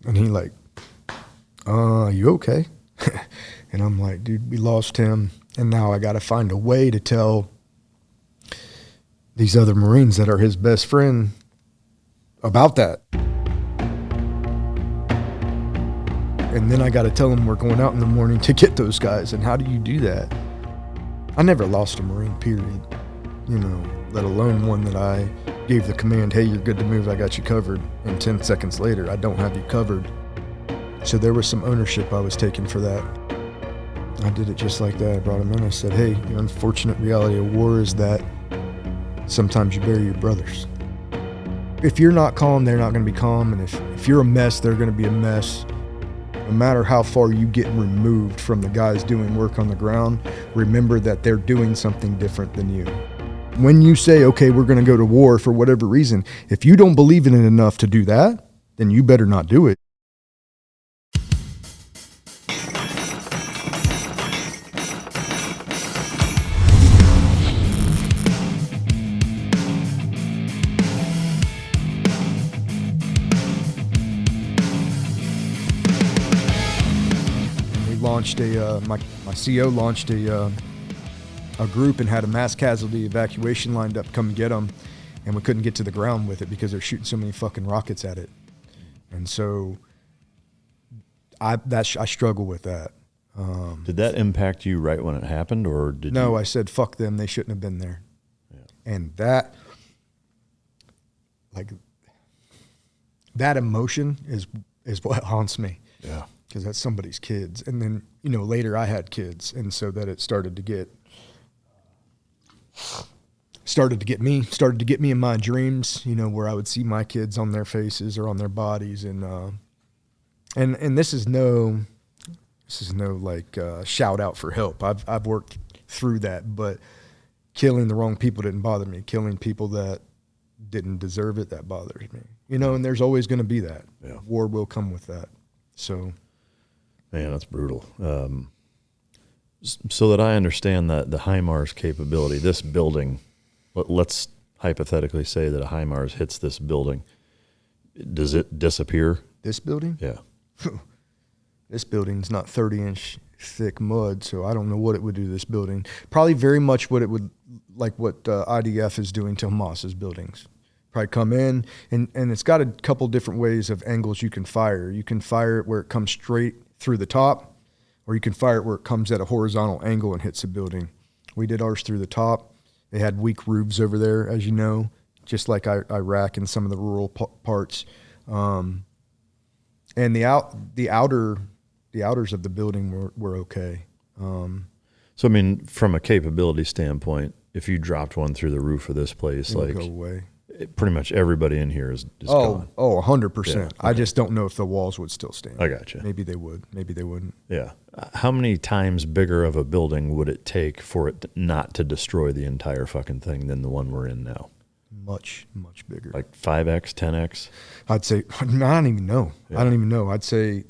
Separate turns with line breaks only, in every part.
And he like, you okay? And I'm like, dude, we lost him. And now I got to find a way to tell these other Marines that are his best friend about that. And then I got to tell them we're going out in the morning to get those guys. And how do you do that? I never lost a Marine, period. You know, let alone one that I gave the command, hey, you're good to move, I got you covered. And 10 seconds later, I don't have you covered. So there was some ownership I was taking for that. I did it just like that. I brought him in. I said, hey, the unfortunate reality of war is that sometimes you bury your brothers. If you're not calm, they're not going to be calm. And if you're a mess, they're going to be a mess. No matter how far you get removed from the guys doing work on the ground, remember that they're doing something different than you. When you say, okay, we're going to go to war for whatever reason, if you don't believe in it enough to do that, then you better not do it. Launched my CO launched a group and had a mass casualty evacuation lined up to come get them, and we couldn't get to the ground with it because they're shooting so many fucking rockets at it. And so I struggle with that.
Did that impact you right when it happened, or did
no?
you?
I said fuck them. They shouldn't have been there. Yeah. And that emotion is what haunts me.
Yeah.
Because that's somebody's kids. And then, you know, later I had kids. And so that it started to get me in my dreams, you know, where I would see my kids on their faces or on their bodies. And this is no like shout out for help. I've worked through that, but killing the wrong people didn't bother me. Killing people that didn't deserve it, that bothers me. You know, and there's always going to be that. Yeah. War will come with that. So.
Man, that's brutal. So that I understand that the HIMARS capability, this building, let's hypothetically say that a HIMARS hits this building. Does it disappear?
This building?
Yeah.
This building's not 30-inch thick mud, so I don't know what it would do to this building. Probably very much what it would, like what IDF is doing to Hamas's buildings. Probably come in, and it's got a couple different ways of angles you can fire. You can fire it where it comes straight through the top, or you can fire it where it comes at a horizontal angle and hits the building. We did ours through the top. They had weak roofs over there, as you know, just like Iraq and some of the rural parts. And the outers of the building were okay.
So, I mean, from a capability standpoint, if you dropped one through the roof of this place,
it would go away.
Pretty much everybody in here is gone.
100%.
Yeah, okay.
I just don't know if the walls would still stand.
I got you.
Maybe they would. Maybe they wouldn't.
Yeah. How many times bigger of a building would it take for it not to destroy the entire fucking thing than the one we're in now?
Much, much bigger.
Like 5X, 10X?
I'd say, I don't even know.
Yeah.
I don't even know. I'd say,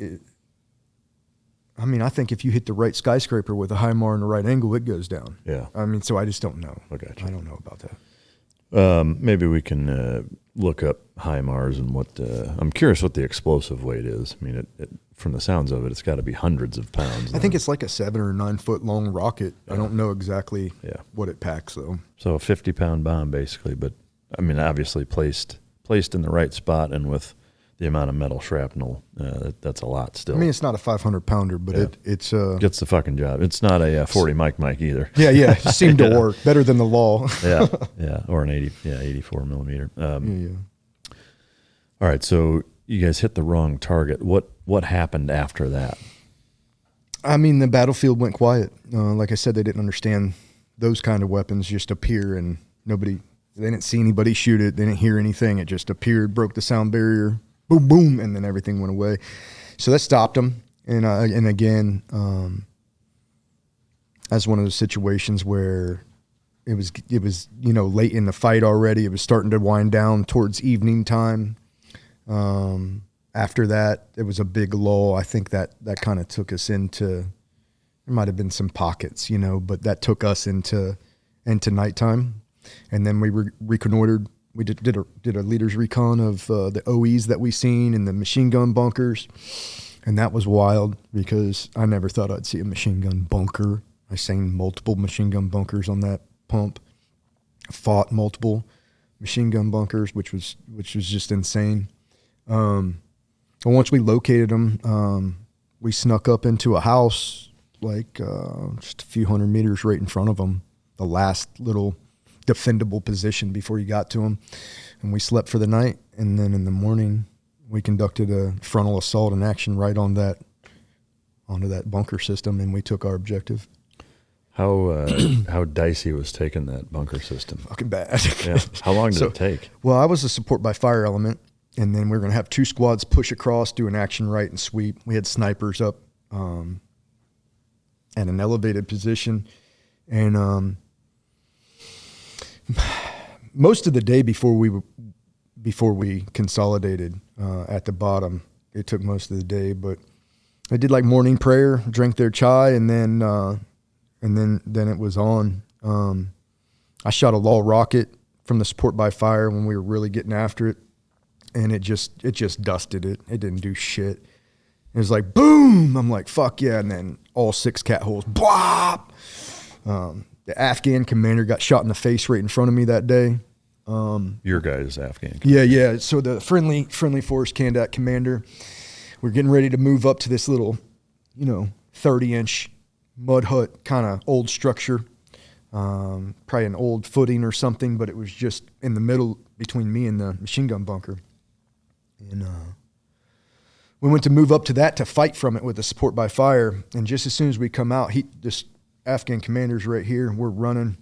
I think if you hit the right skyscraper with a HIMAR and the right angle, it goes down.
Yeah.
So I just don't know.
I got you.
I don't know about that.
Maybe we can look up HIMARS and what I'm curious what the explosive weight is. I mean, it from the sounds of it, it's got to be hundreds of pounds.
I think it's like a 7 or 9 foot long rocket.
Yeah.
I don't know exactly what it packs though.
So a 50-pound bomb basically, but I mean, obviously placed in the right spot and with the amount of metal shrapnel, that's a lot still.
I mean, it's not a 500 pounder, but it's
gets the fucking job. It's not a 40 Mike either.
Yeah. It seemed to work better than the law.
yeah, or an 84 millimeter. All right, so you guys hit the wrong target. What happened after that?
I mean, the battlefield went quiet. Like I said, they didn't understand those kind of weapons just appear and they didn't see anybody shoot it. They didn't hear anything. It just appeared, broke the sound barrier. Boom, boom, and then everything went away. So that stopped them. And again, that's one of those situations where it was late in the fight already. It was starting to wind down towards evening time. After that, it was a big lull. I think that kind of took us into. There might have been some pockets, but that took us into nighttime, and then we reconnoitered We did a leader's recon of the OEs that we seen and the machine gun bunkers. And that was wild because I never thought I'd see a machine gun bunker. I seen multiple machine gun bunkers on that pump. Fought multiple machine gun bunkers, which was just insane. But once we located them, we snuck up into a house like just a few hundred meters right in front of them, the last little defendable position before you got to them. And we slept for the night. And then in the morning, we conducted a frontal assault in action right onto that bunker system, and we took our objective.
How dicey was taking that bunker system?
Fucking bad.
Yeah. How long did it take?
Well, I was a support by fire element, and then we were going to have 2 squads push across, do an action right, and sweep. We had snipers up at an elevated position, and most of the day before we consolidated at the bottom, it took most of the day. But I did like morning prayer, drank their chai, and then it was on. I shot a Law rocket from the support by fire when we were really getting after it, and it just dusted it. It didn't do shit. It was like boom. I'm like fuck yeah, and then all 6 cat holes. Bwop. The Afghan commander got shot in the face right in front of me that day.
Your guy's Afghan.
Yeah. So the friendly force Kandak commander, we're getting ready to move up to this little, 30-inch mud hut kind of old structure, probably an old footing or something, but it was just in the middle between me and the machine gun bunker. And we went to move up to that to fight from it with the support by fire. And just as soon as we come out, this Afghan commander's right here, and we're running,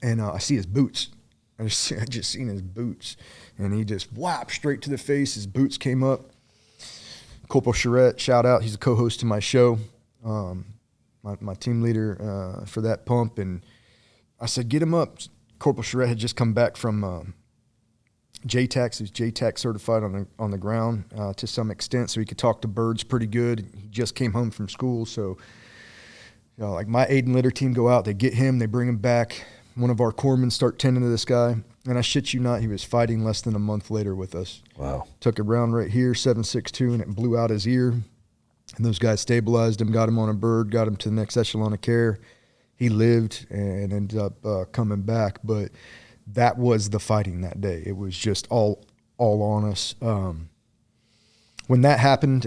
and I see his boots. I just seen his boots, and he just whapped straight to the face. His boots came up. Corporal Charette, shout out. He's a co-host to my show, my team leader for that pump. And I said, get him up. Corporal Charette had just come back from JTAC. He's JTAC certified on the ground to some extent, so he could talk to birds pretty good. He just came home from school, so like my aid and litter team go out, they get him, they bring him back. One of our corpsmen start tending to this guy, and I shit you not, he was fighting less than a month later with us.
Wow. Took
a round right here, 7.62, and it blew out his ear. And those guys stabilized him, got him on a bird, got him to the next echelon of care. He lived and ended up coming back, but that was the fighting that day. It was just all on us. When that happened,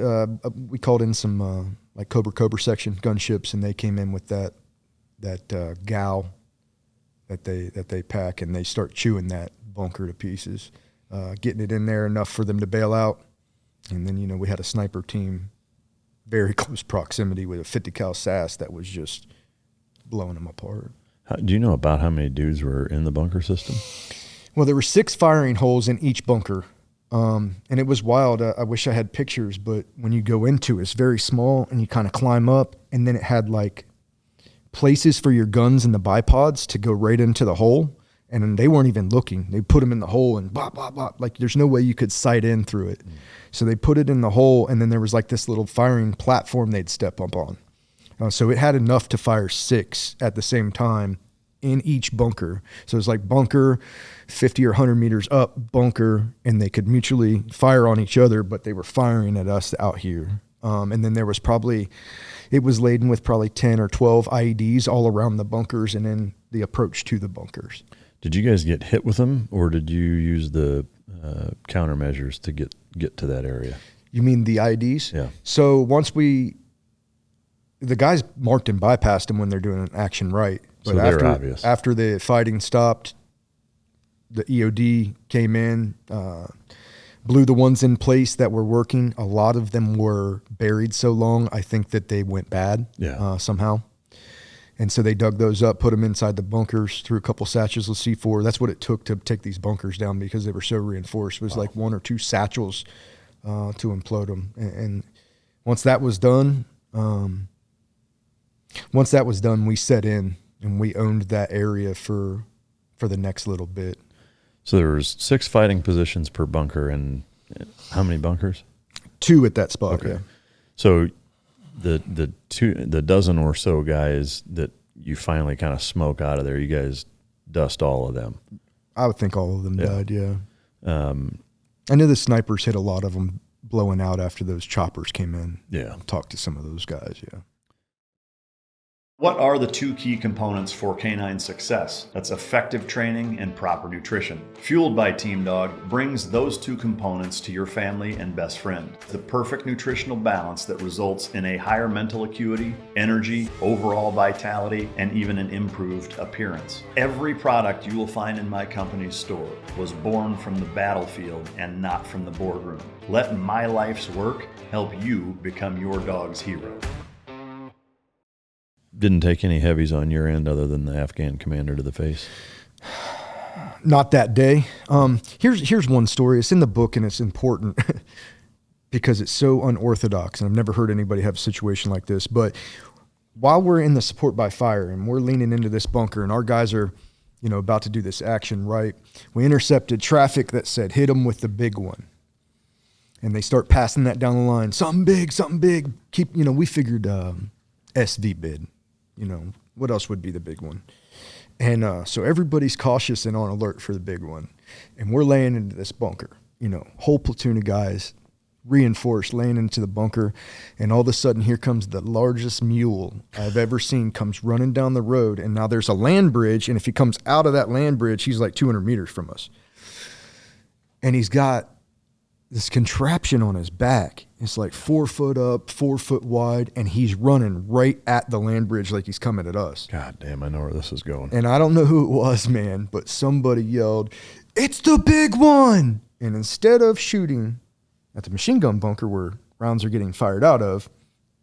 we called in some like Cobra section gunships, and they came in with that gal that they pack, and they start chewing that bunker to pieces, getting it in there enough for them to bail out. And then we had a sniper team, very close proximity with a 50 cal SAS that was just blowing them apart.
Do you know about how many dudes were in the bunker system?
Well, there were 6 firing holes in each bunker. And it was wild. I wish I had pictures, but when you go into it, it's very small, and you kind of climb up, and then it had like places for your guns and the bipods to go right into the hole. And then they weren't even looking. They put them in the hole and blah, blah, blah. Like there's no way you could sight in through it. So they put it in the hole, and then there was like this little firing platform they'd step up on. So it had enough to fire 6 at the same time in each bunker. So it was like bunker, 50 or 100 meters up, bunker, and they could mutually fire on each other, but they were firing at us out here. And then there was it was laden with probably 10 or 12 IEDs all around the bunkers and then the approach to the bunkers.
Did you guys get hit with them, or did you use the countermeasures to get to that area?
You mean the IEDs?
Yeah.
So once the guys marked and bypassed them when they're doing an action right. But
so they're obvious.
After the fighting stopped, the EOD came in, blew the ones in place that were working. A lot of them were buried so long, I think that they went bad somehow. And so they dug those up, put them inside the bunkers, threw a couple satchels of C4. That's what it took to take these bunkers down because they were so reinforced. It was like 1 or 2 satchels to implode them. And once that was done, we set in and we owned that area for the next little bit.
So there was 6 fighting positions per bunker, and how many bunkers?
2 at that spot.
Okay.
Yeah.
So the dozen or so guys that you finally kind of smoke out of there, you guys dust all of them.
I would think all of them died, yeah.
Um,
I know the snipers hit a lot of them blowing out after those choppers came in.
Yeah.
Talked to some of those guys, yeah.
What are the two key components for canine success? That's effective training and proper nutrition. Fueled by Team Dog brings those two components to your family and best friend. The perfect nutritional balance that results in a higher mental acuity, energy, overall vitality, and even an improved appearance. Every product you will find in my company's store was born from the battlefield and not from the boardroom. Let my life's work help you become your dog's hero.
Didn't take any heavies on your end other than the Afghan commander to the face?
Not that day. Here's one story. It's in the book and it's important because it's so unorthodox, and I've never heard anybody have a situation like this. But while we're in the support by fire and we're leaning into this bunker and our guys are, about to do this action, right? We intercepted traffic that said, hit them with the big one. And they start passing that down the line. Something big. We figured SV bid. What else would be the big one? And so everybody's cautious and on alert for the big one. And we're laying into this bunker, whole platoon of guys, reinforced, laying into the bunker. And all of a sudden, here comes the largest mule I've ever seen, comes running down the road. And now there's a land bridge. And if he comes out of that land bridge, he's like 200 meters from us. And he's got this contraption on his back. It's like 4 foot up, 4 foot wide, and he's running right at the land bridge like he's coming at us.
God damn, I know where this is going.
And I don't know who it was, man, but somebody yelled, "It's the big one!" And instead of shooting at the machine gun bunker where rounds are getting fired out of,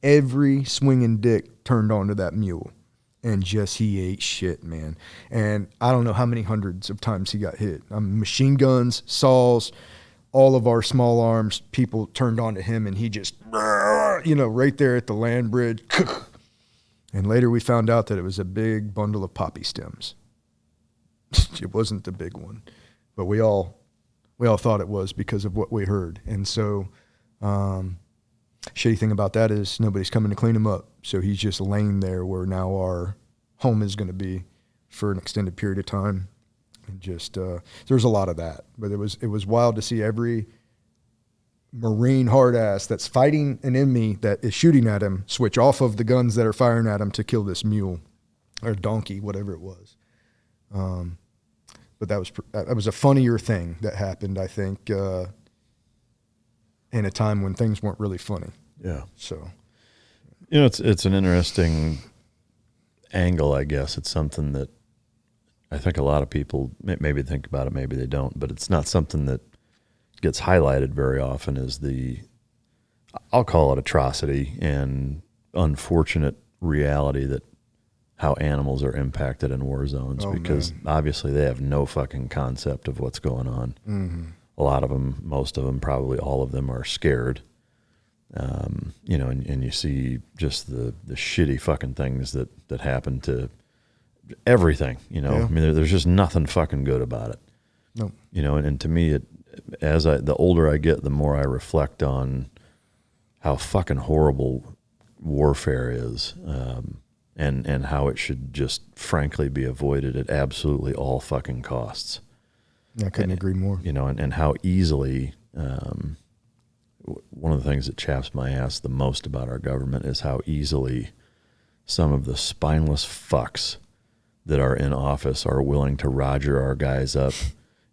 every swinging dick turned onto that mule. And he ate shit, man. And I don't know how many hundreds of times he got hit. Machine guns, saws, all of our small arms people turned onto him, and he just, right there at the land bridge. And later we found out that it was a big bundle of poppy stems. It wasn't the big one, but we all thought it was because of what we heard. And so, shitty thing about that is nobody's coming to clean him up. So he's just laying there where now our home is going to be for an extended period of time. And just there's a lot of that, but it was wild to see every Marine hard ass that's fighting an enemy that is shooting at him switch off of the guns that are firing at him to kill this mule or donkey, whatever it was. But that was a funnier thing that happened, I think, in a time when things weren't really funny.
Yeah.
So,
it's an interesting angle, I guess. It's something that I think a lot of people maybe think about it, maybe they don't, but it's not something that gets highlighted very often is I'll call it atrocity and unfortunate reality that how animals are impacted in war zones because obviously they have no fucking concept of what's going on.
Mm-hmm.
A lot of them, most of them, probably all of them are scared. And you see just the shitty fucking things that happen to everything,
Yeah.
I mean, there's just nothing fucking good about it.
No.
And to me, the older I get, the more I reflect on how fucking horrible warfare is, and how it should just frankly be avoided at absolutely all fucking costs.
I couldn't agree more.
And how easily, one of the things that chaps my ass the most about our government is how easily some of the spineless fucks that are in office are willing to roger our guys up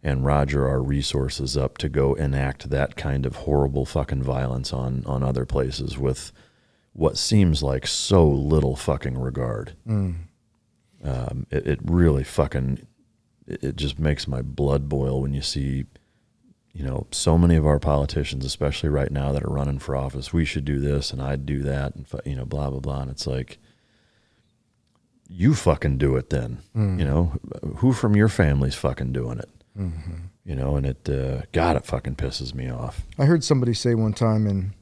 and roger our resources up to go enact that kind of horrible fucking violence on other places with what seems like so little fucking regard. It really fucking, it just makes my blood boil when you see, so many of our politicians, especially right now that are running for office, we should do this and I'd do that and, blah, blah, blah. And it's like, you fucking do it then. Who from your family's fucking doing it?
Mm-hmm.
And God, it fucking pisses me off.
I heard somebody say one time, and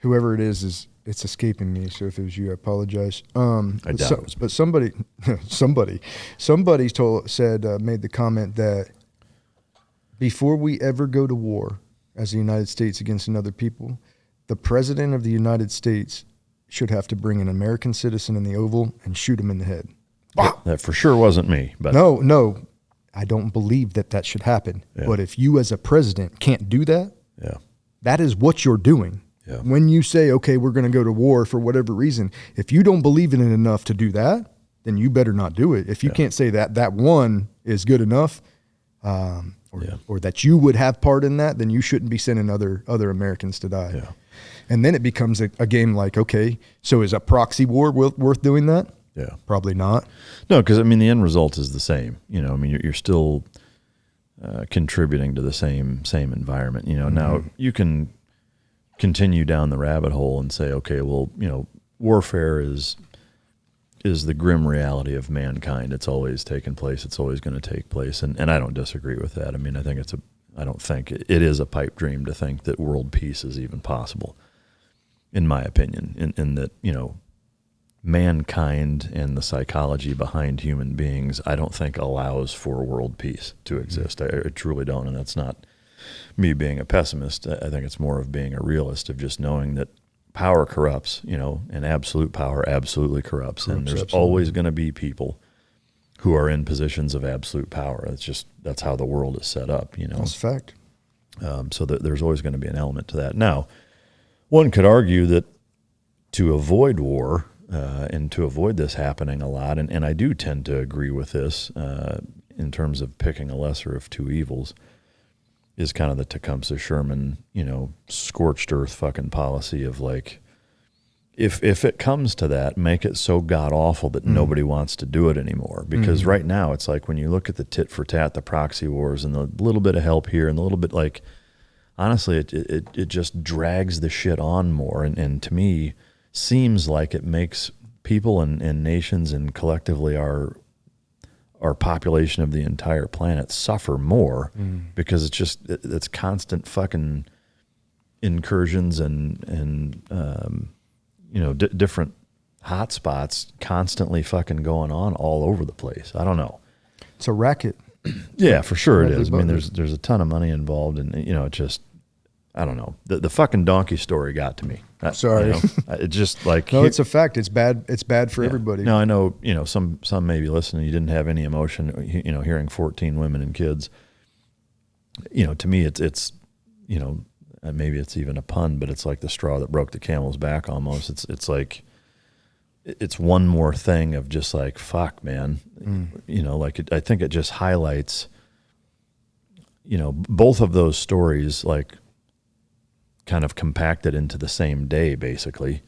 whoever it is it's escaping me. So if it was you, I apologize.
I doubt it was.
But somebody made the comment that before we ever go to war as the United States against another people, the president of the United States should have to bring an American citizen in the Oval and shoot him in the head.
That for sure wasn't me. But
No. I don't believe that should happen.
Yeah.
But if you as a president can't do that,
Yeah.
that is what you're doing.
Yeah.
When you say, okay, we're going to go to war for whatever reason, if you don't believe in it enough to do that, then you better not do it. If you can't say that one is good enough, or that you would have part in that, then you shouldn't be sending other Americans to die.
Yeah.
And then it becomes a game like, okay, so is a proxy war worth doing that?
Yeah.
Probably not.
No, because I mean the end result is the same. You know, I mean you're still contributing to the same environment. You know, now you can continue down the rabbit hole and say, okay, well, you know, warfare is the grim reality of mankind. It's always taken place. It's always going to take place, and I don't disagree with that. I mean, I don't think it is a pipe dream to think that world peace is even possible, in my opinion. In that, you know, mankind and the psychology behind human beings, I don't think allows for world peace to exist. I truly don't, and that's not me being a pessimist. I think it's more of being a realist, of just knowing that power corrupts, you know, and absolute power absolutely corrupts. And there's always going to be people who are in positions of absolute power. That's how the world is set up, you know.
That's a fact.
So there's always going to be an element to that. Now, one could argue that to avoid war and to avoid this happening a lot, and I do tend to agree with this in terms of picking a lesser of two evils, is kind of the Tecumseh Sherman, you know, scorched earth fucking policy of like, if it comes to that, make it so god awful that nobody wants to do it anymore. Because right now it's like when you look at the tit for tat, the proxy wars, and the little bit of help here and the little bit, like, honestly, it just drags the shit on more, and to me seems like it makes people and nations and collectively our population of the entire planet suffer more because it's constant fucking incursions and you know, different hot spots constantly fucking going on all over the place. I don't know.
It's a racket.
Yeah, for sure it is. I mean, there's a ton of money involved, and you know, it just, I don't know. The fucking donkey story got to me.
Sorry.
You know, it just like,
no, it's a fact. It's bad. It's bad for everybody.
No, I know, you know, some may be listening. You didn't have any emotion, you know, hearing 14 women and kids. You know, to me, it's, you know, maybe it's even a pun, but it's like the straw that broke the camel's back almost. It's like, it's one more thing of just like, fuck, man. You know, like I think it just highlights, you know, both of those stories, like, kind of compacted into the same day, basically,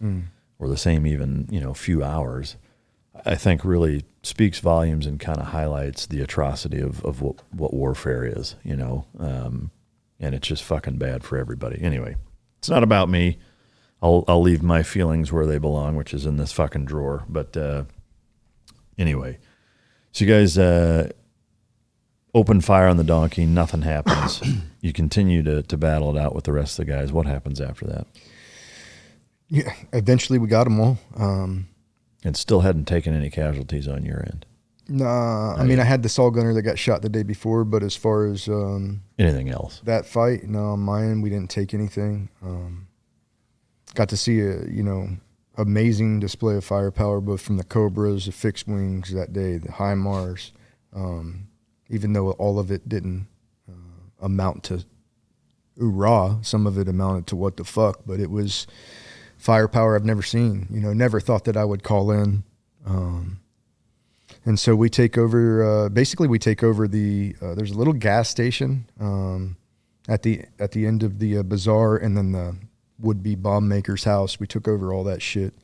or the same even, you know, few hours, I think really speaks volumes and kind of highlights the atrocity of what warfare is, you know, and it's just fucking bad for everybody. Anyway, it's not about me. I'll leave my feelings where they belong, which is in this fucking drawer. But anyway, so you guys open fire on the donkey, nothing happens. You continue to battle it out with the rest of the guys. What happens after that?
Yeah, eventually we got them all.
And still hadn't taken any casualties on your end?
Nah, I mean, I had the saw gunner that got shot the day before, but as far as
anything else?
That fight, no, on my end, we didn't take anything. Got to see a, you know, amazing display of firepower, both from the Cobras, the fixed wings that day, the HIMARS, even though all of it didn't amount to hoorah, some of it amounted to what the fuck, but it was firepower I've never seen, you know, never thought that I would call in. And so we take over, basically we take over there's a little gas station at the end of the bazaar, and then the would-be bomb maker's house. We took over all that shit,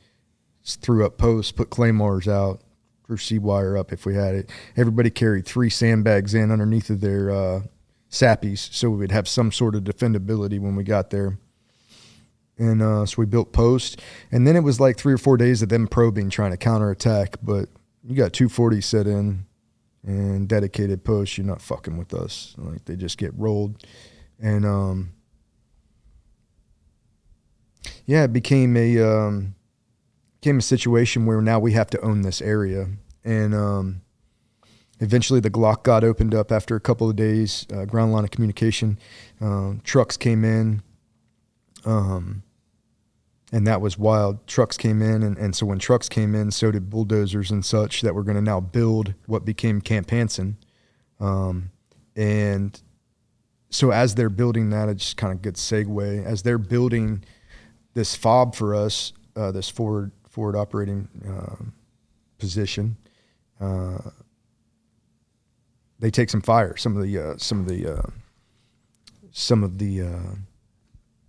threw up posts, put claymores out, threw C-wire up if we had it. Everybody carried 3 sandbags in underneath of their sappies, so we would have some sort of defendability when we got there. And so we built posts, and then it was like 3 or 4 days of them probing, trying to counterattack, but you got 240 set in and dedicated posts, you're not fucking with us. Like, they just get rolled. And yeah, it became a situation where now we have to own this area. And eventually the Glock got opened up after a couple of days, ground line of communication. Trucks came in, and that was wild. Trucks came in, and so when trucks came in, so did bulldozers and such that were going to now build what became Camp Hansen. And so as they're building that, it's just kind of good segue. As they're building this FOB for us, this forward operating position, they take some fire. Some of the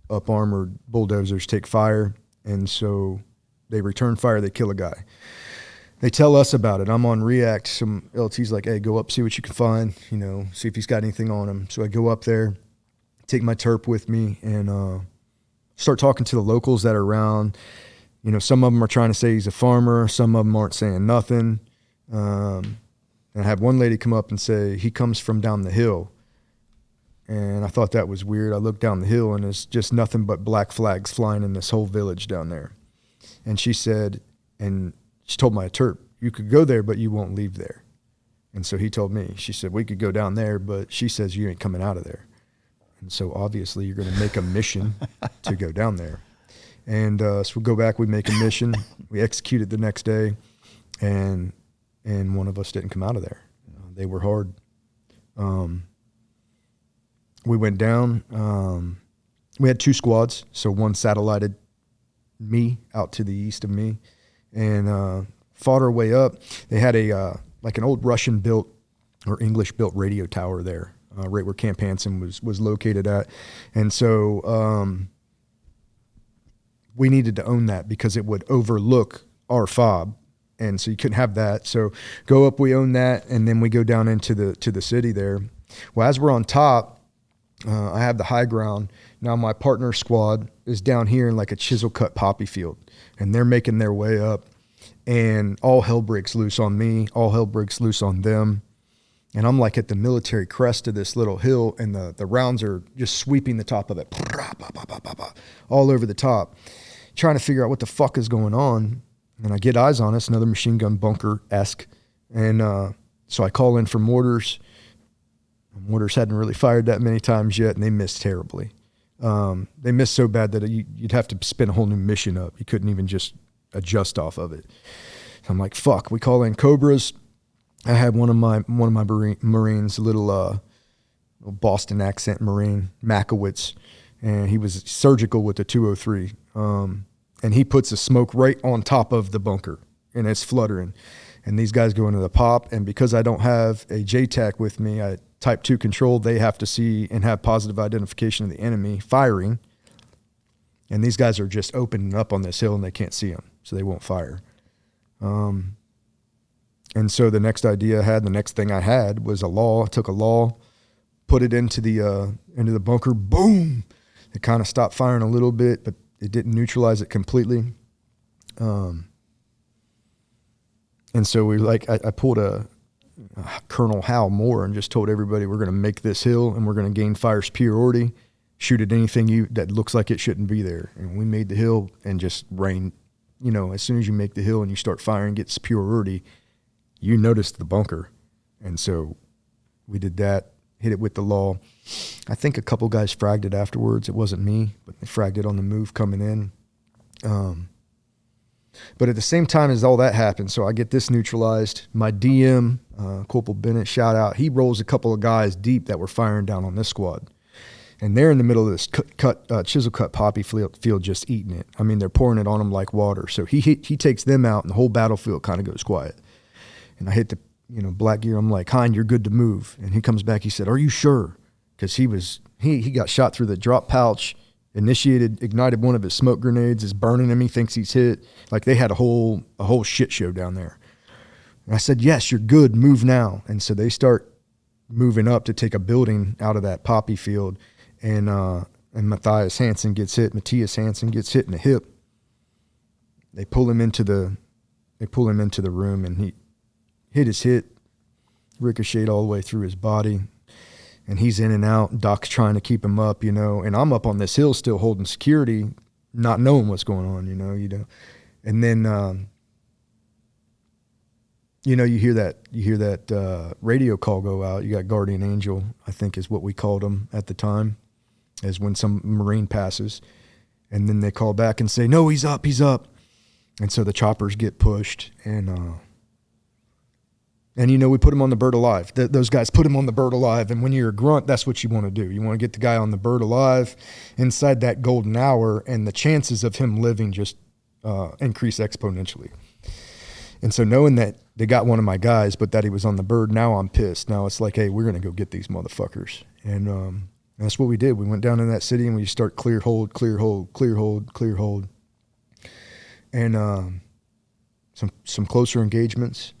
up armored bulldozers take fire, and so they return fire. They kill a guy. They tell us about it. I'm on React. Some LT's like, hey, go up, see what you can find, see if he's got anything on him. So I go up there, take my terp with me, and start talking to the locals that are around. Some of them are trying to say he's a farmer. Some of them aren't saying nothing. And I have one lady come up and say, he comes from down the hill. And I thought that was weird. I looked down the hill, and it's just nothing but black flags flying in this whole village down there. And she said, and she told my terp, you could go there, but you won't leave there. And so he told me, she said, we could go down there, but she says you ain't coming out of there. And so obviously you're going to make a mission to go down there. And so we go back, we make a mission, we execute it the next day, and one of us didn't come out of there. They were hard. We went down. We had 2 squads, so one satellited me out to the east of me, and fought our way up. They had like an old Russian-built or English-built radio tower there, right where Camp Hansen was located at, and so we needed to own that because it would overlook our FOB, and so you couldn't have that. So go up, we own that, and then we go down into the city there. Well, as we're on top, I have the high ground. Now my partner squad is down here in like a chisel cut poppy field, and they're making their way up, and all hell breaks loose on me. All hell breaks loose on them. And I'm like at the military crest of this little hill, and the rounds are just sweeping the top of it, all over the top, trying to figure out what the fuck is going on. And I get eyes on us, another machine gun bunker-esque. And so I call in for mortars. Mortars hadn't really fired that many times yet, and they missed terribly. They missed so bad that you'd have to spin a whole new mission up. You couldn't even just adjust off of it. So I'm like, fuck. We call in Cobras. I had one of my Marines, a little Boston accent Marine, Makowitz, and he was surgical with the 203. And he puts a smoke right on top of the bunker, and it's fluttering. And these guys go into the pop, and because I don't have a JTAC with me, I type 2 control, they have to see and have positive identification of the enemy firing. And these guys are just opening up on this hill, and they can't see them, so they won't fire. And so the next thing I had was a law. I took a law, put it into the bunker, boom. It kind of stopped firing a little bit, but it didn't neutralize it completely. And so I pulled a Colonel Hal Moore and just told everybody, we're going to make this hill and we're going to gain fire superiority, shoot at anything that looks like it shouldn't be there. And we made the hill and just rained. As soon as you make the hill and you start firing, get superiority, you notice the bunker. And so we did that, hit it with the law. I think a couple guys fragged it afterwards. It wasn't me, but they fragged it on the move coming in. But at the same time as all that happened, so I get this neutralized. My DM, Corporal Bennett, shout out, he rolls a couple of guys deep that were firing down on this squad. And they're in the middle of this chisel cut poppy field just eating it. I mean, they're pouring it on them like water. So he takes them out, and the whole battlefield kind of goes quiet. And I hit the black gear. I'm like, Hein, you're good to move. And he comes back. He said, are you sure? Because he got shot through the drop pouch, ignited one of his smoke grenades, is burning him. He thinks he's hit. Like they had a whole shit show down there. And I said, yes, you're good. Move now. And so they start moving up to take a building out of that poppy field. And Matthias Hansen gets hit. Matthias Hansen gets hit in the hip. They pull him into the room, and he hit his hit, ricocheted all the way through his body, and he's in and out. Doc's trying to keep him up, and I'm up on this hill still holding security, not knowing what's going on, and then, you hear that radio call go out. You got Guardian Angel, I think is what we called him at the time, as when some Marine passes, and then they call back and say, no, he's up. And so the choppers get pushed, and And, we put him on the bird alive. Those guys put him on the bird alive. And when you're a grunt, that's what you want to do. You want to get the guy on the bird alive inside that golden hour, and the chances of him living just increase exponentially. And so knowing that they got one of my guys, but that he was on the bird, now I'm pissed. Now it's like, hey, we're going to go get these motherfuckers. And that's what we did. We went down in that city and we start clear hold, clear hold, clear hold, clear hold. And some closer engagements.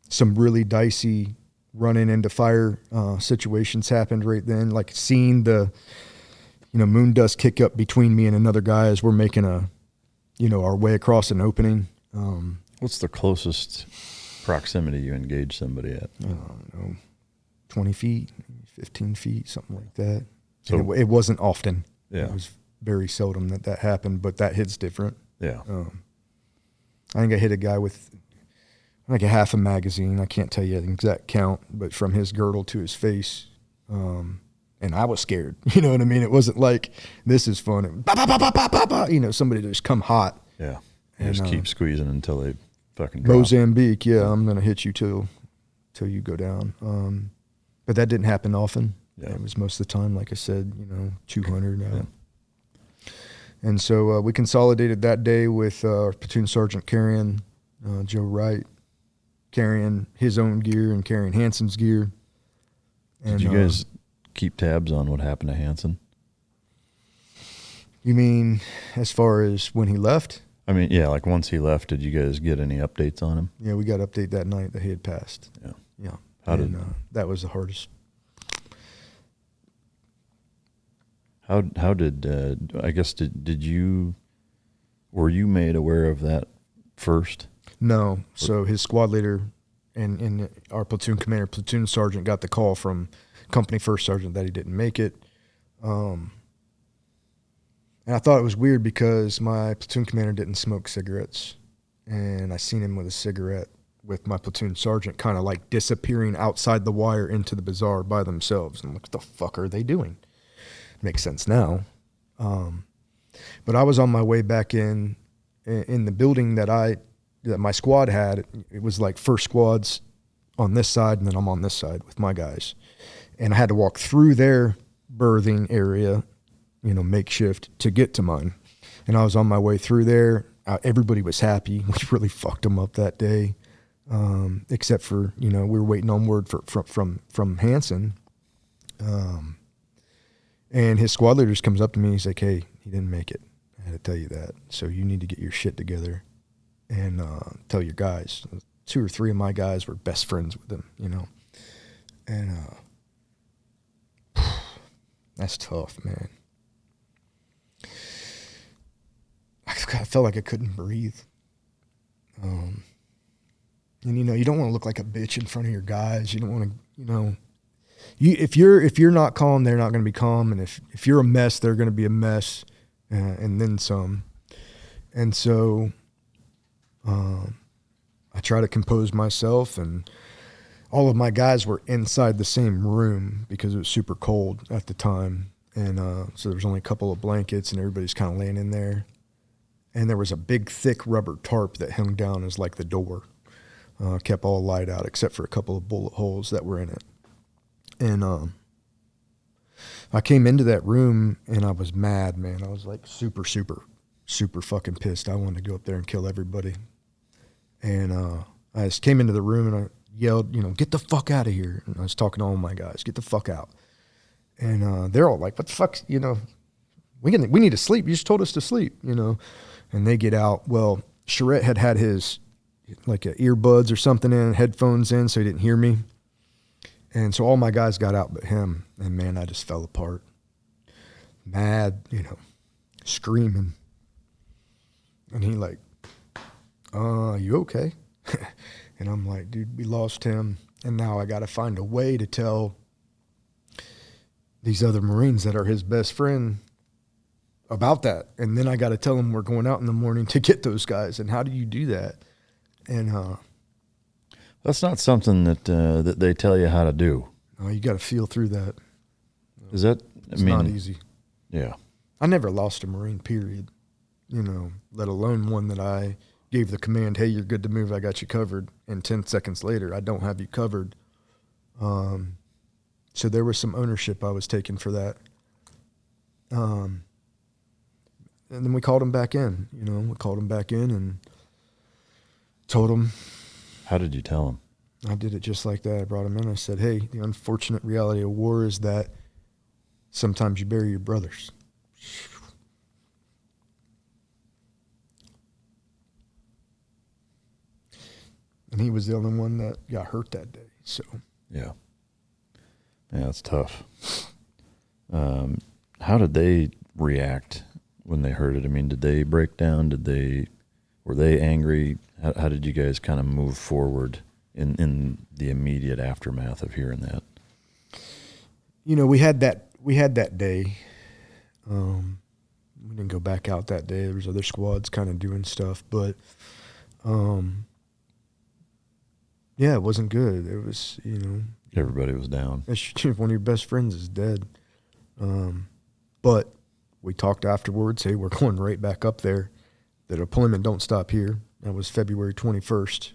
Some really dicey running into fire situations happened right then. Like seeing the, moon dust kick up between me and another guy as we're making our way across an opening.
What's the closest proximity you engage somebody at?
I don't know, 20 feet, 15 feet, something like that.
So
it wasn't often.
Yeah.
It was very seldom that happened, but that hit's different.
Yeah.
I think I hit a guy with like a half a magazine. I can't tell you the exact count, but from his girdle to his face. And I was scared. You know what I mean? It wasn't like, this is fun. It was, bah, bah, bah, bah, bah, bah, bah, somebody just come hot.
Yeah.
And
just keep squeezing until they fucking drop.
Mozambique, yeah, I'm going to hit you till you go down. But that didn't happen often.
Yeah.
It was most of the time, like I said, 200. Yeah. And so we consolidated that day with our platoon sergeant carrying Joe Wright, carrying his own gear and carrying Hanson's gear. And,
Did you guys keep tabs on what happened to Hanson?
You mean as far as when he left?
I mean, yeah, like once he left, did you guys get any updates on him?
Yeah, we got an update that night that he had passed.
Yeah.
Yeah.
How did
that was the hardest.
How did I guess did you were you made aware of that first?
No. So his squad leader and our platoon commander, platoon sergeant got the call from company first sergeant that he didn't make it. And I thought it was weird because my platoon commander didn't smoke cigarettes. And I seen him with a cigarette with my platoon sergeant kind of like disappearing outside the wire into the bazaar by themselves. And I'm like, what the fuck are they doing? Makes sense now. But I was on my way back in the building that my squad had. It was like first squad's on this side, and then I'm on this side with my guys. And I had to walk through their berthing area, makeshift, to get to mine. And I was on my way through there. Everybody was happy. We really fucked them up that day, except for, we were waiting on word from Hanson. And his squad leader just comes up to me. He's like, hey, he didn't make it. I had to tell you that. So you need to get your shit together and tell your guys. 2 or 3 of my guys were best friends with him, And that's tough, man. I felt like I couldn't breathe. And, you don't want to look like a bitch in front of your guys. You don't want to, if you're not calm, they're not going to be calm. And if you're a mess, they're going to be a mess, and then some. And so I try to compose myself, and all of my guys were inside the same room because it was super cold at the time. And so there was only a couple of blankets, and everybody's kind of laying in there. And there was a big, thick rubber tarp that hung down as like the door. Kept all light out except for a couple of bullet holes that were in it. And I came into that room, and I was mad, man. I was like super, super, super fucking pissed. I wanted to go up there and kill everybody. And I just came into the room, and I yelled, get the fuck out of here. And I was talking to all my guys, get the fuck out. And they're all like, what the fuck, we need to sleep. You just told us to sleep, And they get out. Well, Charette had his like earbuds or something in, headphones in, so he didn't hear me. And so all my guys got out but him. And man, I just fell apart. Mad, screaming. And he like, you okay? And I'm like, dude, we lost him. And now I got to find a way to tell these other Marines that are his best friend about that. And then I got to tell them we're going out in the morning to get those guys. And how do you do that? And
that's not something that they tell you how to do.
You got to feel through that.
Is that?
It's not easy.
Yeah.
I never lost a Marine, period. Let alone one that I gave the command, hey, you're good to move, I got you covered. And 10 seconds later, I don't have you covered. So there was some ownership I was taking for that. And then we called him back in, we called him back in and told him.
How did you tell him?
I did it just like that. I brought him in. I said, hey, the unfortunate reality of war is that sometimes you bury your brothers. And he was the only one that got hurt that day. So
yeah, that's tough. How did they react when they heard it? I mean, did they break down? Were they angry? How did you guys kind of move forward in the immediate aftermath of hearing that?
We had that day. We didn't go back out that day. There was other squads kind of doing stuff, but yeah, it wasn't good. It was,
everybody was down.
One of your best friends is dead. But we talked afterwards. Hey, we're going right back up there. The deployment don't stop here. That was February 21st.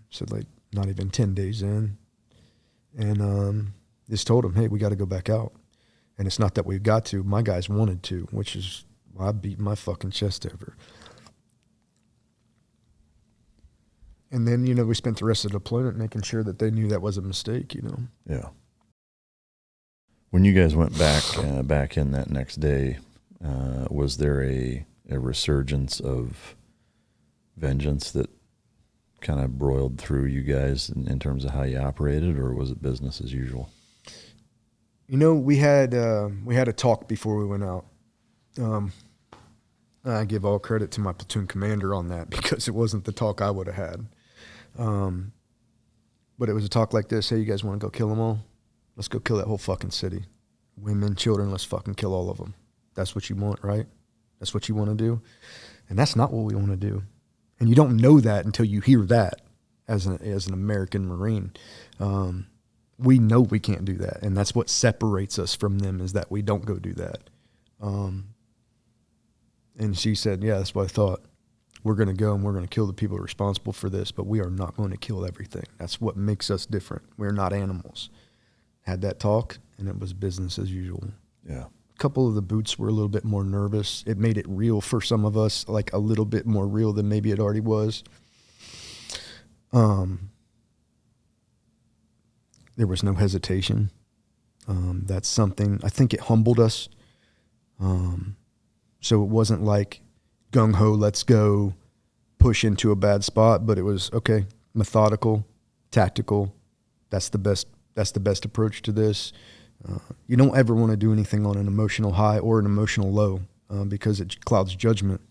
So like not even 10 days in. And just told him, hey, we got to go back out. And it's not that we've got to. My guys wanted to, which is why I beat my fucking chest over. And then, we spent the rest of the deployment making sure that they knew that was a mistake,
Yeah. When you guys went back in that next day, was there a resurgence of vengeance that kind of broiled through you guys in terms of how you operated, or was it business as usual?
We had a talk before we went out. I give all credit to my platoon commander on that because it wasn't the talk I would have had. But it was a talk like this. Hey, you guys want to go kill them all? Let's go kill that whole fucking city. Women, children, let's fucking kill all of them. That's what you want, right? That's what you want to do? And that's not what we want to do. And you don't know that until you hear that as an American Marine. We know we can't do that. And that's what separates us from them, is that we don't go do that. And she said, yeah, that's what I thought. We're going to go and we're going to kill the people responsible for this, but we are not going to kill everything. That's what makes us different. We're not animals. Had that talk, and it was business as usual.
Yeah.
A couple of the boots were a little bit more nervous. It made it real for some of us, like a little bit more real than maybe it already was. There was no hesitation. That's something, I think it humbled us. So it wasn't like gung-ho, let's go push into a bad spot, but it was, okay, methodical, tactical. That's the best approach to this. You don't ever want to do anything on an emotional high or an emotional low because it clouds judgment.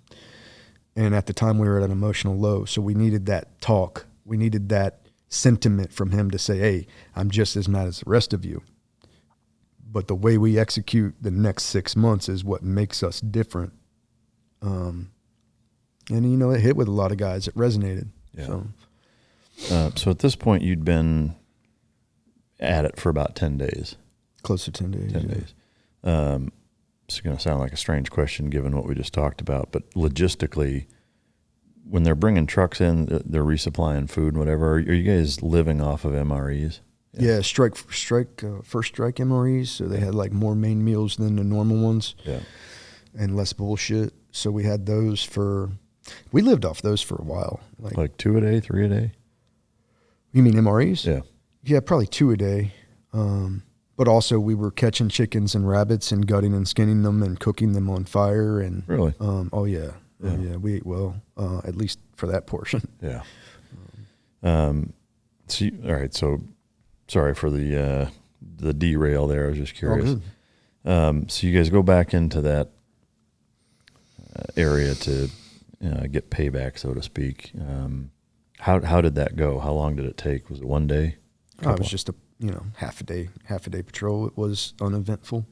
And at the time we were at an emotional low, so we needed that talk. We needed that sentiment from him to say, hey, I'm just as mad as the rest of you. But the way we execute the next 6 months is what makes us different. And, it hit with a lot of guys. It resonated.
Yeah. So at this point, you'd been at it for about 10 days.
Close to 10 days.
10 days. It's going to sound like a strange question given what we just talked about, but logistically, when they're bringing trucks in, they're resupplying food and whatever, are you guys living off of MREs?
Yeah, first strike MREs, so they had like more main meals than the normal ones.
Yeah. And
less bullshit. So we had those we lived off those for a while.
Like 2 a day, 3 a day?
You mean MREs?
Yeah.
Yeah, probably 2 a day. But also we were catching chickens and rabbits and gutting and skinning them and cooking them on fire. And
really?
Oh yeah. Yeah. Oh, yeah. We ate well, at least for that portion.
Yeah. All right. So sorry for the derail there. I was just curious. So you guys go back into that area to get payback, so to speak. How did that go? How long did it take? Was it 1 day?
It was just a half a day patrol. It was uneventful.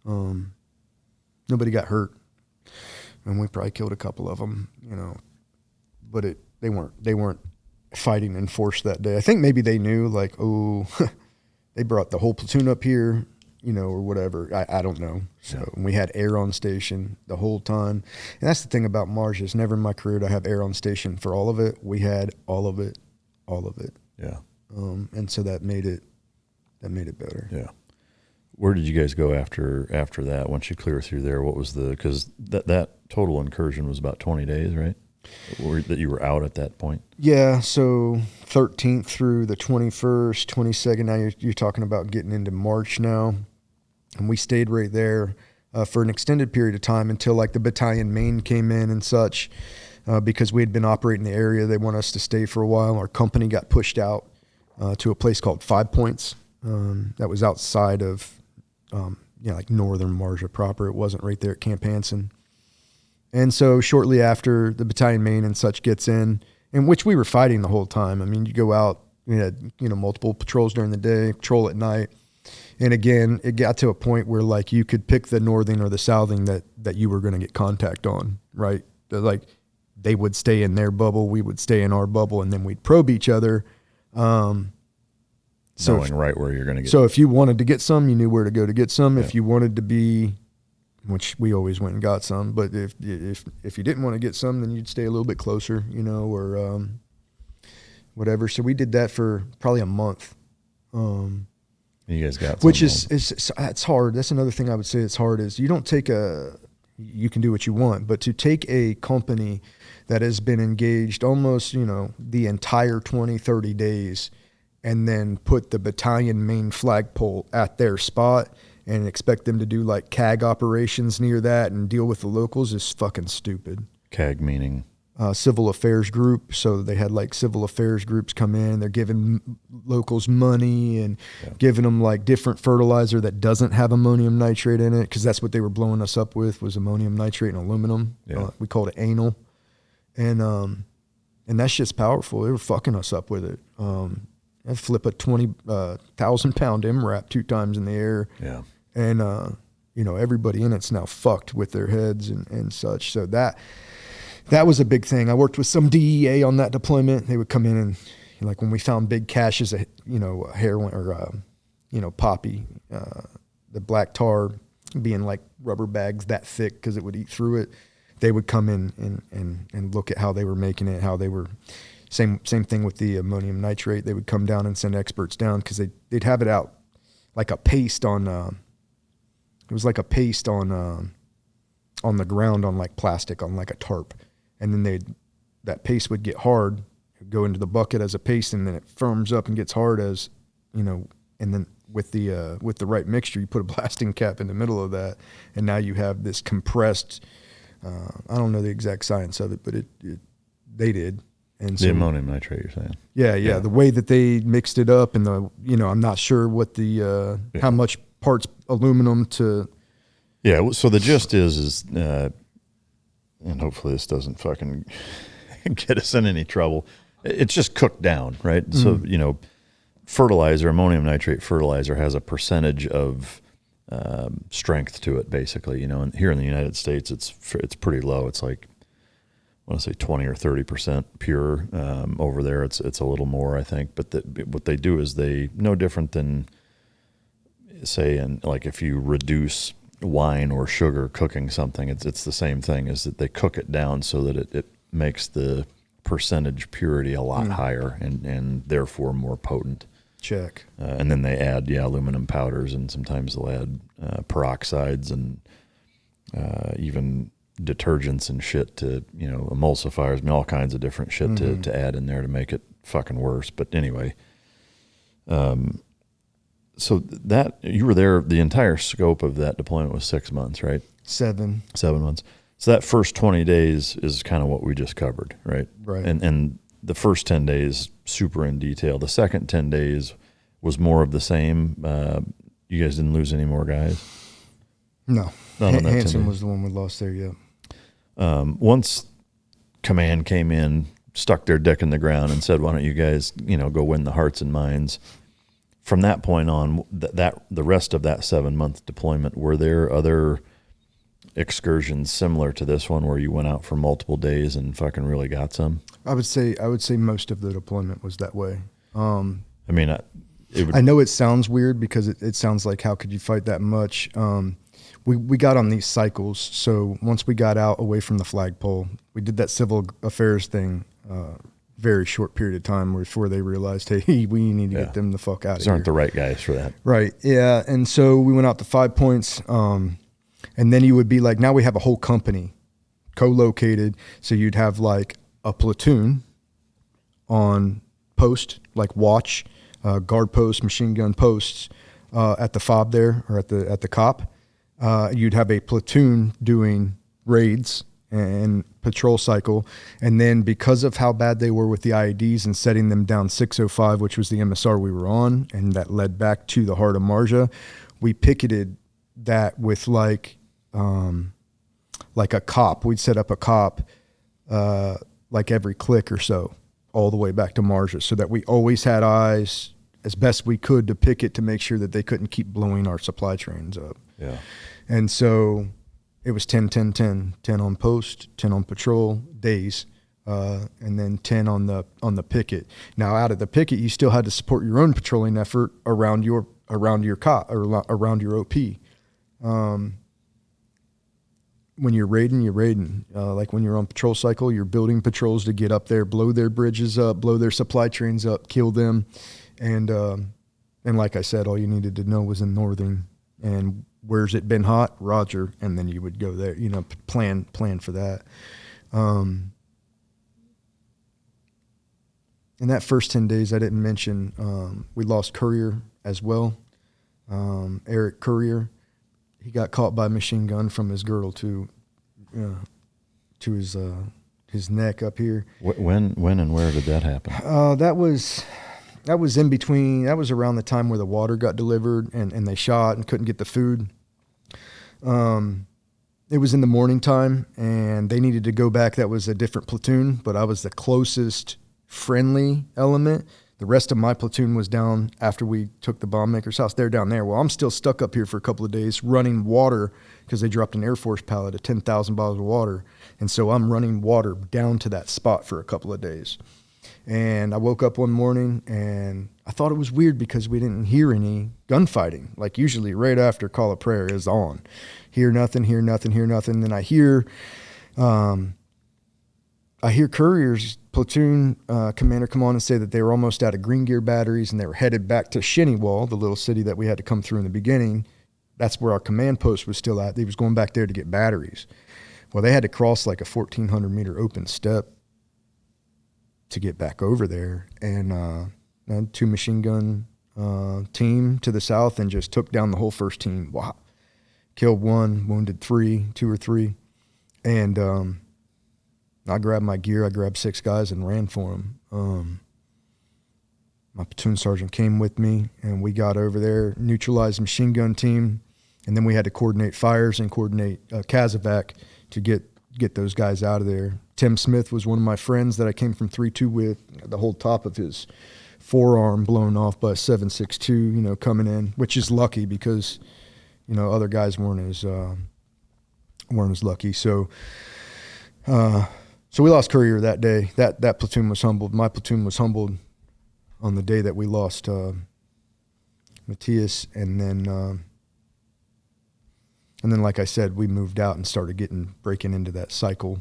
Nobody got hurt, and we probably killed a couple of them. But they weren't fighting in force that day. I think maybe they knew, like, oh, they brought the whole platoon up here. or whatever. I don't know. So we had air on station the whole time. And that's the thing about Marjah is never in my career did I have air on station for all of it. We had all of it.
Yeah.
And so that made it better.
Yeah. Where did you guys go after that? Once you clear through there, what was because that total incursion was about 20 days, right? That you were out at that point?
Yeah, so 13th through the 21st, 22nd. Now you're talking about getting into March now. And we stayed right there for an extended period of time until like the battalion main came in and such because we had been operating the area. They want us to stay for a while. Our company got pushed out to a place called 5 Points that was outside of like northern Marjah proper. It wasn't right there at Camp Hansen. And so shortly after the battalion main and such gets in which we were fighting the whole time. I mean, you go out, we had, multiple patrols during the day, patrol at night. And again, it got to a point where like you could pick the northing or the southing that you were going to get contact on, right? Like they would stay in their bubble, we would stay in our bubble, and then we'd probe each other.
Knowing right where you're going to get.
So if you wanted to get some, you knew where to go to get some. Yeah. If you wanted to be, which we always went and got some, but if you didn't want to get some, then you'd stay a little bit closer, or whatever. So we did that for probably a month.
You guys got
which is it's hard. That's another thing I would say it's hard is you don't take you can do what you want, but to take a company that has been engaged almost, the entire 20, 30 days and then put the battalion main flagpole at their spot and expect them to do like CAG operations near that and deal with the locals is fucking stupid.
CAG meaning?
Civil affairs group. So they had like civil affairs groups come in. They're giving locals money and giving them like different fertilizer that doesn't have ammonium nitrate in it because that's what they were blowing us up with was ammonium nitrate and aluminum.
Yeah.
We called it anal. And that shit's powerful. They were fucking us up with it. I'd flip a 20,000 pound MRAP 2 times in the air.
Yeah.
And, everybody in it's now fucked with their heads and such. So that was a big thing. I worked with some DEA on that deployment. They would come in and like when we found big caches of, heroin or, poppy, the black tar being like rubber bags that thick because it would eat through it. They would come in and look at how they were making it, how they were same thing with the ammonium nitrate. They would come down and send experts down because they'd have it out like a paste on, it was like a paste on the ground on like plastic on like a tarp. And then that paste would get hard, go into the bucket as a paste, and then it firms up and gets hard as, and then with the right mixture, you put a blasting cap in the middle of that, and now you have this compressed. I don't know the exact science of it, but they did. And
the ammonium nitrate, you're saying?
Yeah. The way that they mixed it up, and I'm not sure what how much parts aluminum to.
Yeah. So the gist is. And hopefully this doesn't fucking get us in any trouble. It's just cooked down, right? Mm-hmm. So, fertilizer, ammonium nitrate fertilizer has a percentage of strength to it, basically. And here in the United States, it's pretty low. It's like, I want to say 20 or 30% pure. Over there, it's a little more, I think. But what they do is no different than, say, like if you reduce wine or sugar cooking something, it's the same thing, is that they cook it down so that it makes the percentage purity a lot higher and therefore more potent.
Check.
And then they add aluminum powders, and sometimes they'll add peroxides and even detergents and shit to emulsifiers and all kinds of different shit to add in there to make it fucking worse. But anyway, so that you were there, the entire scope of that deployment was 6 months, right?
7
months. So that first 20 days is kind of what we just covered, right?
Right.
And the first 10 days, super in detail. The second 10 days was more of the same. You guys didn't lose any more guys?
No. Hansen was the one we lost there, yeah.
Once command came in, stuck their dick in the ground and said, why don't you guys, go win the hearts and minds. From that point on, the rest of that 7-month deployment, were there other excursions similar to this one where you went out for multiple days and fucking really got some?
I would say most of the deployment was that way. I know it sounds weird because it sounds like, how could you fight that much? We got on these cycles. So once we got out away from the flagpole, we did that civil affairs thing, very short period of time before they realized, hey, we need to get them the fuck out of here.
These aren't the right guys for that.
Right. Yeah. And so we went out to 5 points. And then you would be like, now we have a whole company co-located. So you'd have like a platoon on post, like watch, guard posts, machine gun posts, at the fob there, or at the cop. You'd have a platoon doing raids and patrol cycle. And then because of how bad they were with the IEDs and setting them down 605, which was the MSR we were on, and that led back to the heart of Marjah, we picketed that with like a cop. We'd set up a cop like every click or so, all the way back to Marjah, so that we always had eyes as best we could to picket to make sure that they couldn't keep blowing our supply trains up.
Yeah.
And so it was 10, 10, 10, 10 on post, 10 on patrol days, and then 10 on the picket. Now out of the picket, you still had to support your own patrolling effort around your cop or around your OP. When you're raiding, you're raiding. Like when you're on patrol cycle, you're building patrols to get up there, blow their bridges up, blow their supply trains up, kill them. And like I said, all you needed to know was in northern and where's it been hot? Roger. And then you would go there, plan for that. In that first 10 days, I didn't mention, we lost Courier as well. Eric Courier. He got caught by a machine gun from his girdle to his neck up here.
When and where did that happen?
That was in between. That was around the time where the water got delivered and they shot and couldn't get the food. It was in the morning time and they needed to go back. That was a different platoon, but I was the closest friendly element. The rest of my platoon was down after we took the bomb maker's house. They're down there. Well, I'm still stuck up here for a couple of days running water because they dropped an Air Force pallet of 10,000 bottles of water. And so I'm running water down to that spot for a couple of days. And I woke up one morning and I thought it was weird because we didn't hear any gunfighting. Like usually right after call of prayer is on. Hear nothing, hear nothing, hear nothing. Then I hear Courier's platoon commander come on and say that they were almost out of green gear batteries and they were headed back to Shinnywall, the little city that we had to come through in the beginning. That's where our command post was still at. They was going back there to get batteries. Well, they had to cross like a 1,400 meter open step to get back over there. And two machine gun team to the south and just took down the whole first team. Wow. Killed one, wounded two or three. And I grabbed my gear, I grabbed 6 guys and ran for them. My platoon sergeant came with me and we got over there, neutralized the machine gun team, and then we had to coordinate fires and coordinate Kazovac to get those guys out of there. Tim Smith was one of my friends that I came from 3-2 with, the whole top of his forearm blown off by a 7.62, coming in, which is lucky because, other guys weren't as lucky. So we lost Courier that day. That platoon was humbled. My platoon was humbled on the day that we lost Matthias, and then like I said, we moved out and started breaking into that cycle,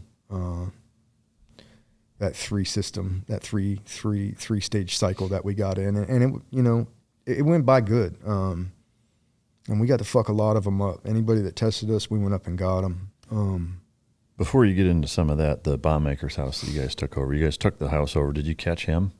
that three stage cycle that we got in, and it went by good, and we got to fuck a lot of them up. Anybody that tested us, we went up and got them.
Before you get into some of that, the bomb maker's house that you guys took over, you guys took the house over. Did you catch him?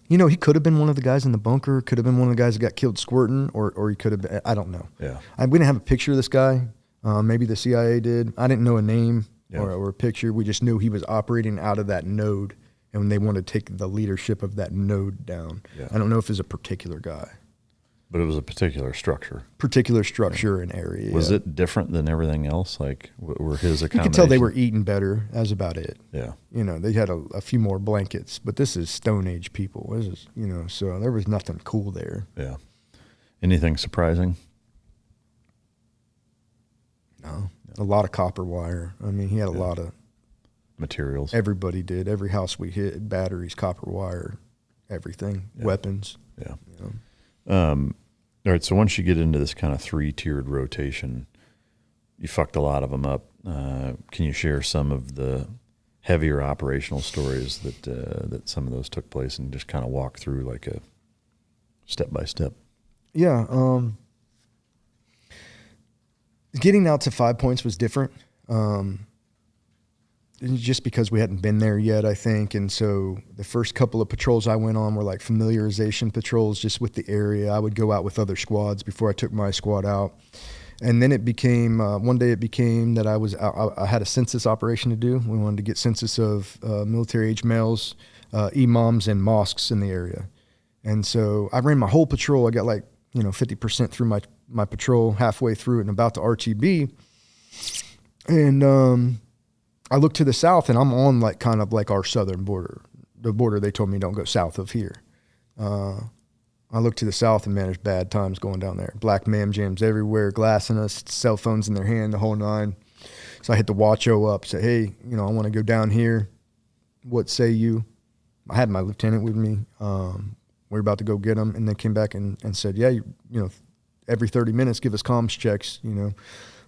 He could have been one of the guys in the bunker, could have been one of the guys that got killed squirting, or he could have been, I don't know.
Yeah.
We didn't have a picture of this guy. Maybe the CIA did. I didn't know a name or a picture. We just knew he was operating out of that node, and they wanted to take the leadership of that node down.
Yeah.
I don't know if it's a particular guy.
But it was a particular structure.
And area.
Was it different than everything else? Like, were his accommodations?
You could tell they were eating better. That was about it.
Yeah.
They had a few more blankets, but this is Stone Age people. This is, so there was nothing cool there.
Yeah. Anything surprising?
No. A lot of copper wire. I mean, he had a lot of
materials.
Everybody did. Every house we hit, batteries, copper wire, everything,
Yeah.
weapons.
Yeah.
You know.
All right. So once you get into this kind of 3-tiered rotation, you fucked a lot of them up. Can you share some of the heavier operational stories that some of those took place, and just kind of walk through like a step by step?
Yeah. Getting out to 5 points was different. Just because we hadn't been there yet, I think. And so the first couple of patrols I went on were like familiarization patrols just with the area. I would go out with other squads before I took my squad out. And then it became, one day it became that I had a census operation to do. We wanted to get census of military-age males, imams, and mosques in the area. And so I ran my whole patrol. I got 50% through my patrol, halfway through it and about to RTB. And I look to the south, and I'm on kind of our southern border. The border they told me don't go south of here. I look to the south, and man, there's bad times going down there. Black mam jams everywhere, glassing us, cell phones in their hand, the whole nine. So I hit the Wacho up, say, hey, I want to go down here. What say you? I had my lieutenant with me. We're about to go get him, and they came back and said, yeah, every 30 minutes, give us comms checks,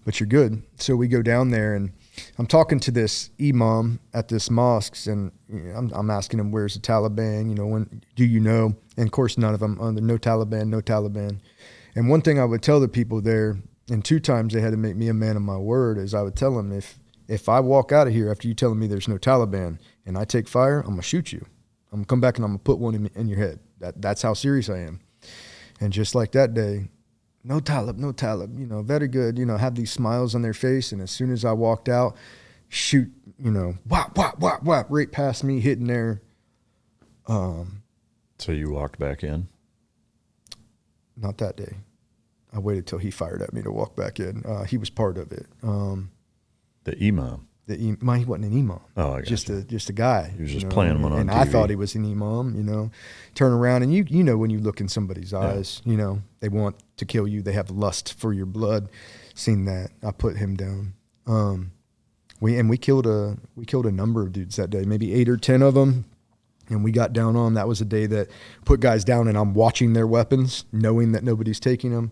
but you're good. So we go down there, and I'm talking to this imam at this mosque, and I'm asking him, where's the Taliban? When do you know? And of course, none of them, no Taliban, no Taliban. And one thing I would tell the people there, and 2 times they had to make me a man of my word, is I would tell them, if I walk out of here after you telling me there's no Taliban and I take fire, I'm going to shoot you. I'm going to come back and I'm going to put one in your head. That's how serious I am. And just like that day, no Talib, very good, have these smiles on their face. And as soon as I walked out, shoot, whap, whap, whap, whap, right past me, hitting there.
So you walked back in?
Not that day. I waited till he fired at me to walk back in. He was part of it.
The imam?
He wasn't an imam.
Oh, I got
just
you.
Just a guy.
He was just playing one on
and
TV.
I thought he was an imam, Turn around, and you know when you look in somebody's eyes, they want to kill you. They have lust for your blood. Seen that. I put him down. We killed a number of dudes that day, maybe 8 or 10 of them. And we got down on. That was a day that put guys down, and I'm watching their weapons, knowing that nobody's taking them.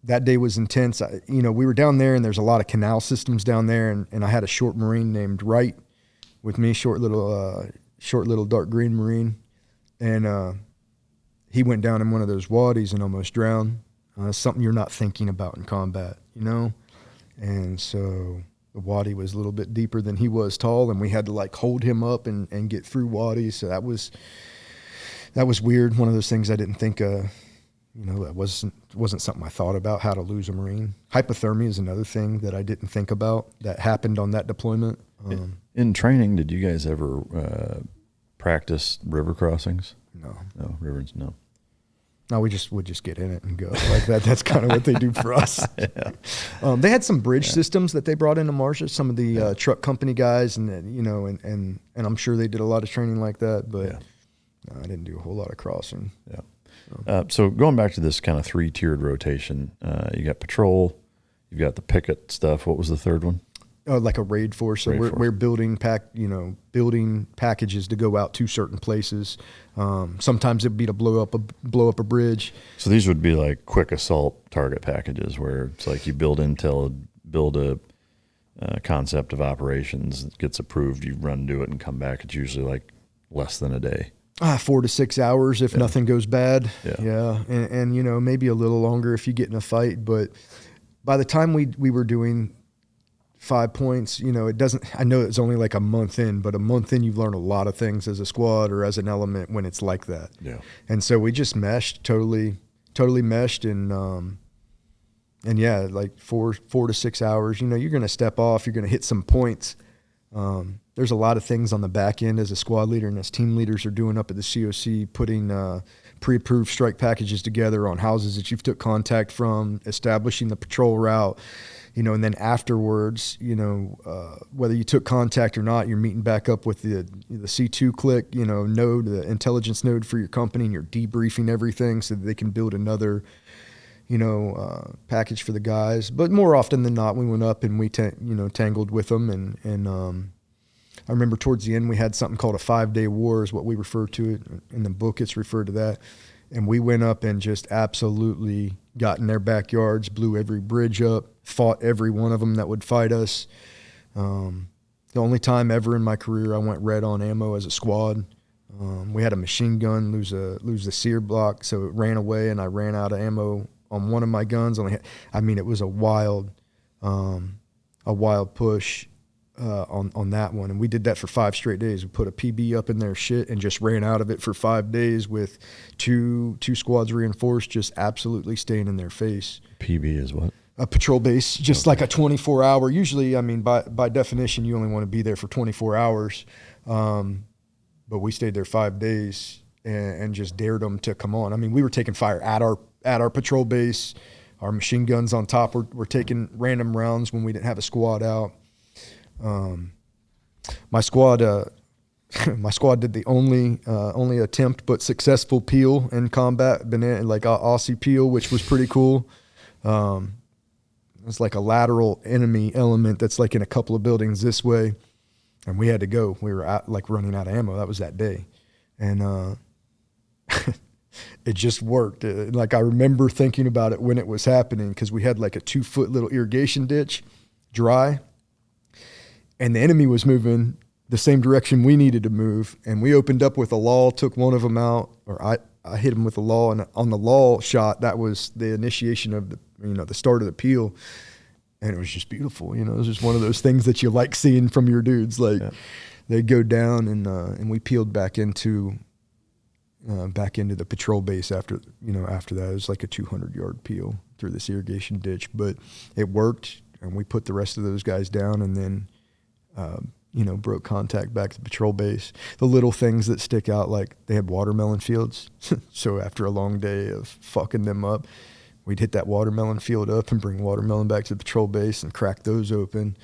That day was intense. We were down there, and there's a lot of canal systems down there, and I had a short Marine named Wright with me, short little dark green Marine, and he went down in one of those wadis and almost drowned. Something you're not thinking about in combat, And so the wadi was a little bit deeper than he was tall, and we had to hold him up and get through wadis. So that was weird. One of those things I didn't think that wasn't something I thought about, how to lose a Marine. Hypothermia is another thing that I didn't think about that happened on that deployment.
In training, did you guys ever practice river crossings?
No.
No, rivers, no.
No, would just get in it and go like that. That's kind of what they do for us.
Yeah.
They had some bridge systems that they brought into Marjah, some of the truck company guys, and I'm sure they did a lot of training like that, but no, I didn't do a whole lot of crossing.
Yeah. So going back to this kind of 3-tiered rotation, you got patrol, you've got the picket stuff. What was the third one?
Like a raid force. So we're building packages to go out to certain places. Sometimes it'd be to blow up a bridge.
So these would be like quick assault target packages, where it's like you build intel, build a concept of operations, it gets approved, you run do it and come back. It's usually like less than a day. 4
to 6 hours if nothing goes bad.
Yeah.
And maybe a little longer if you get in a fight. But by the time we were doing 5 points, it doesn't, I know it's only like a month in, but a month in, you've learned a lot of things as a squad or as an element when it's like that.
Yeah.
And so we just meshed, totally meshed. And yeah, like 4 to 6 hours, you're going to step off, you're going to hit some points. There's a lot of things on the back end as a squad leader and as team leaders are doing up at the COC, putting pre-approved strike packages together on houses that you've took contact from, establishing the patrol route, and then afterwards, whether you took contact or not, you're meeting back up with the C2 click, node, the intelligence node for your company, and you're debriefing everything so that they can build another package for the guys. But more often than not, we went up and we tangled with them, and I remember towards the end we had something called a 5-day war is what we refer to it. In the book it's referred to that. And we went up and just absolutely got in their backyards, blew every bridge up, fought every one of them that would fight us. The only time ever in my career I went red on ammo as a squad. We had a machine gun lose the sear block, so it ran away, and I ran out of ammo on one of my guns. It was a wild push on that one, and we did that for 5 straight days. We put a PB up in their shit and just ran out of it for 5 days with two squads reinforced, just absolutely staying in their face.
PB is what?
A patrol base, just like a 24-hour. Usually, by definition, you only want to be there for 24 hours. But we stayed there 5 days and just dared them to come on. We were taking fire at our patrol base. Our machine guns on top were taking random rounds when we didn't have a squad out. My squad did the only attempt but successful peel in combat, like Aussie peel, which was pretty cool. It's like a lateral enemy element that's like in a couple of buildings this way. And we had to go. We were running out of ammo. That was that day. And it just worked. I remember thinking about it when it was happening, because we had like a 2-foot little irrigation ditch, dry. And the enemy was moving the same direction we needed to move. And we opened up with a lull, took one of them out, or I hit him with a lull. And on the lull shot, that was the initiation of the start of the peel. And it was just beautiful. It was just one of those things that you like seeing from your dudes. They go down, and we peeled back into the patrol base after that. It was like a 200-yard peel through this irrigation ditch, but it worked, and we put the rest of those guys down, and then broke contact back to the patrol base. The little things that stick out, like they had watermelon fields. So after a long day of fucking them up, we'd hit that watermelon field up and bring watermelon back to the patrol base and crack those open.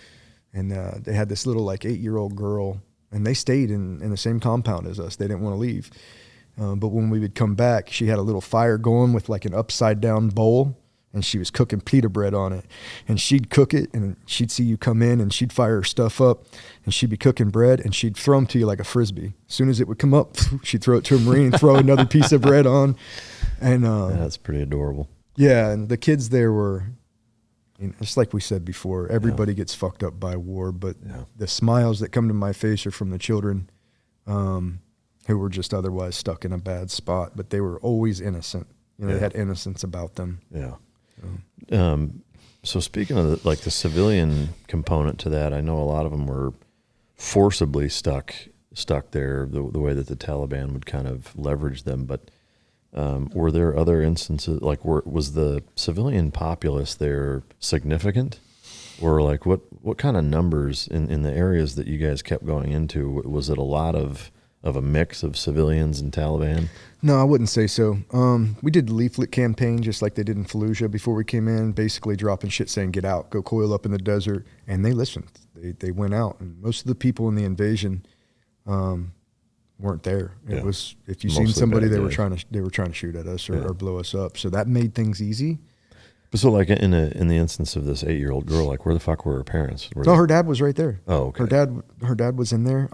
And they had this little 8-year-old girl, and they stayed in the same compound as us. They didn't want to leave. But when we would come back, she had a little fire going with like an upside down bowl, and she was cooking pita bread on it. And she'd cook it, and she'd see you come in, and she'd fire her stuff up, and she'd be cooking bread, and she'd throw them to you like a Frisbee. As soon as it would come up, she'd throw it to a Marine, throw another piece of bread on. And
that's pretty adorable.
Yeah, and the kids there were, just like we said before, everybody gets fucked up by war, but the smiles that come to my face are from the children who were just otherwise stuck in a bad spot, but they were always innocent. They had innocence about them.
Yeah. So speaking of the civilian component to that, I know a lot of them were forcibly stuck there the way that the Taliban would kind of leverage them, but were there other instances, was the civilian populace there significant? Or what kind of numbers in the areas that you guys kept going into? Was it a lot of a mix of civilians and Taliban?
No, I wouldn't say so. We did the leaflet campaign just like they did in Fallujah before we came in, basically dropping shit saying, get out, go coil up in the desert. And they listened. They went out. And most of the people in the invasion weren't there. It was, if you seen somebody, they were trying to shoot at us or blow us up. So that made things easy.
So in the instance of this 8-year-old girl, where the fuck were her parents?
Her dad was right there.
Oh, okay.
Her dad was in there.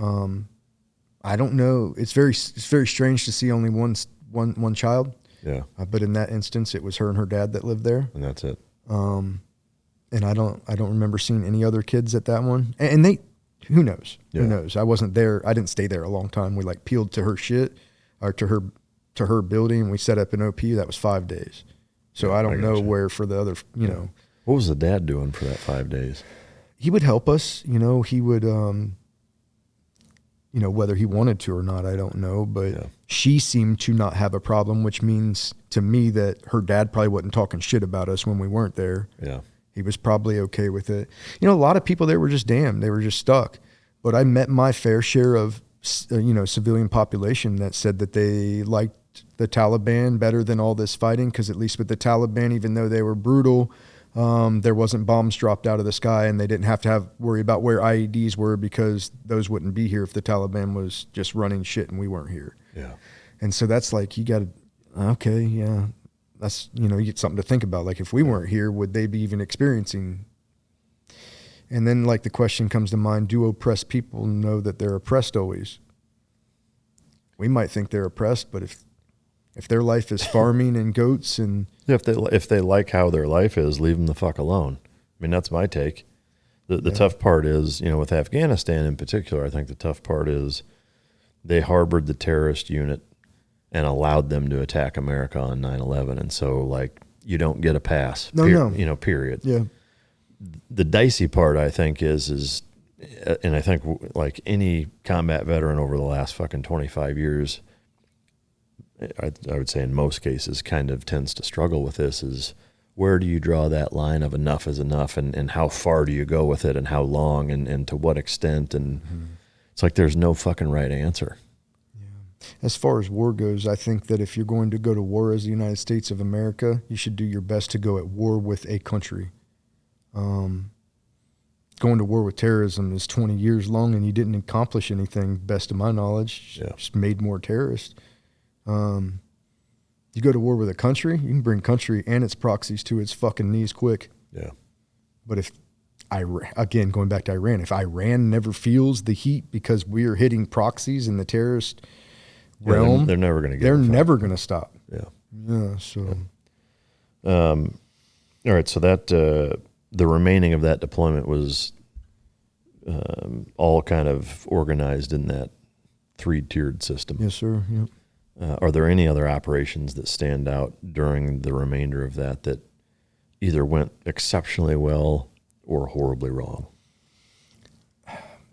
I don't know. It's very strange to see only one child.
Yeah.
But in that instance, it was her and her dad that lived there.
And that's it.
And I don't remember seeing any other kids at that one. And they, who knows? Yeah. Who knows? I wasn't there. I didn't stay there a long time. We peeled to her shit, or to her building, and we set up an OP. That was 5 days. So I don't know where for the other, know.
What was the dad doing for that 5 days?
He would help us. He would, whether he wanted to or not, I don't know. But she seemed to not have a problem, which means to me that her dad probably wasn't talking shit about us when we weren't there.
Yeah.
He was probably okay with it. A lot of people there were just damned. They were just stuck. But I met my fair share of, civilian population that said that they liked the Taliban better than all this fighting, because at least with the Taliban, even though they were brutal, there wasn't bombs dropped out of the sky, and they didn't have to worry about where IEDs were, because those wouldn't be here if the Taliban was just running shit and we weren't here.
Yeah.
And so that's you got to, okay, yeah. That's, you get something to think about. If we weren't here, would they be even experiencing? And then like the question comes to mind, do oppressed people know that they're oppressed always? We might think they're oppressed, but if their life is farming and goats and...
If they like how their life is, leave them the fuck alone. I mean, that's my take. The tough part is, with Afghanistan in particular, I think the tough part is they harbored the terrorist unit and allowed them to attack America on 9/11. And so, like, you don't get a pass. Period.
Yeah.
The dicey part, I think, is, and I think like any combat veteran over the last fucking 25 years, I would say in most cases kind of tends to struggle with this, is where do you draw that line of enough is enough, and how far do you go with it, and how long, and to what extent, and it's like there's no fucking right answer.
Yeah. As far as war goes, I think that if you're going to go to war as the United States of America, you should do your best to go at war with a country. Going to war with terrorism is 20 years long, and you didn't accomplish anything, best of my knowledge.
Yeah.
Just made more terrorists. You go to war with a country, you can bring country and its proxies to its fucking knees quick.
Yeah.
But if again, going back to Iran, if Iran never feels the heat because we are hitting proxies in the terrorist realm,
they're never going to get.
They're never going to stop.
Yeah.
Yeah. So.
All right. So that the remaining of that deployment was all kind of organized in that 3-tiered system.
Yes, sir. Yep.
Are there any other operations that stand out during the remainder of that either went exceptionally well or horribly wrong?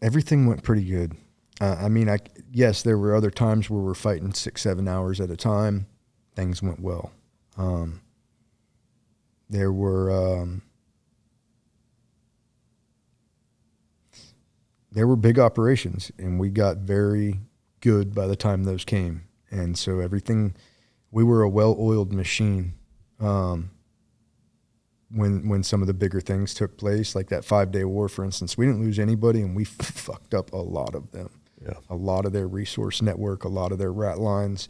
Everything went pretty good. Yes, there were other times where we're fighting 6-7 hours at a time. Things went well. There were big operations, and we got very good by the time those came. And so we were a well-oiled machine when some of the bigger things took place, like that 5-day war, for instance. We didn't lose anybody, and we fucked up a lot of them.
Yeah.
A lot of their resource network, a lot of their rat lines.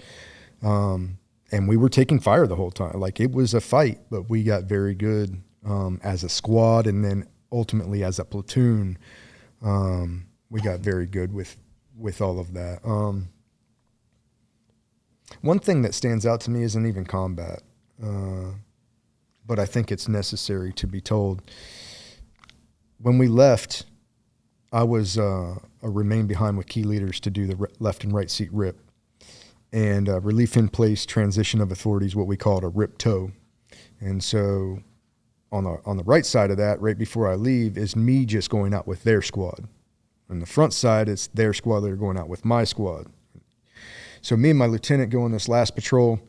And we were taking fire the whole time. Like, it was a fight, but we got very good as a squad, and then ultimately as a platoon. We got very good with all of that. One thing that stands out to me isn't even combat, but I think it's necessary to be told. When we left, I was remain behind with key leaders to do the left and right seat rip, and relief in place transition of authorities, what we called a rip tow. And so on the right side of that, right before I leave, is me just going out with their squad. On the front side, it's their squad that are going out with my squad. So me and my lieutenant go on this last patrol,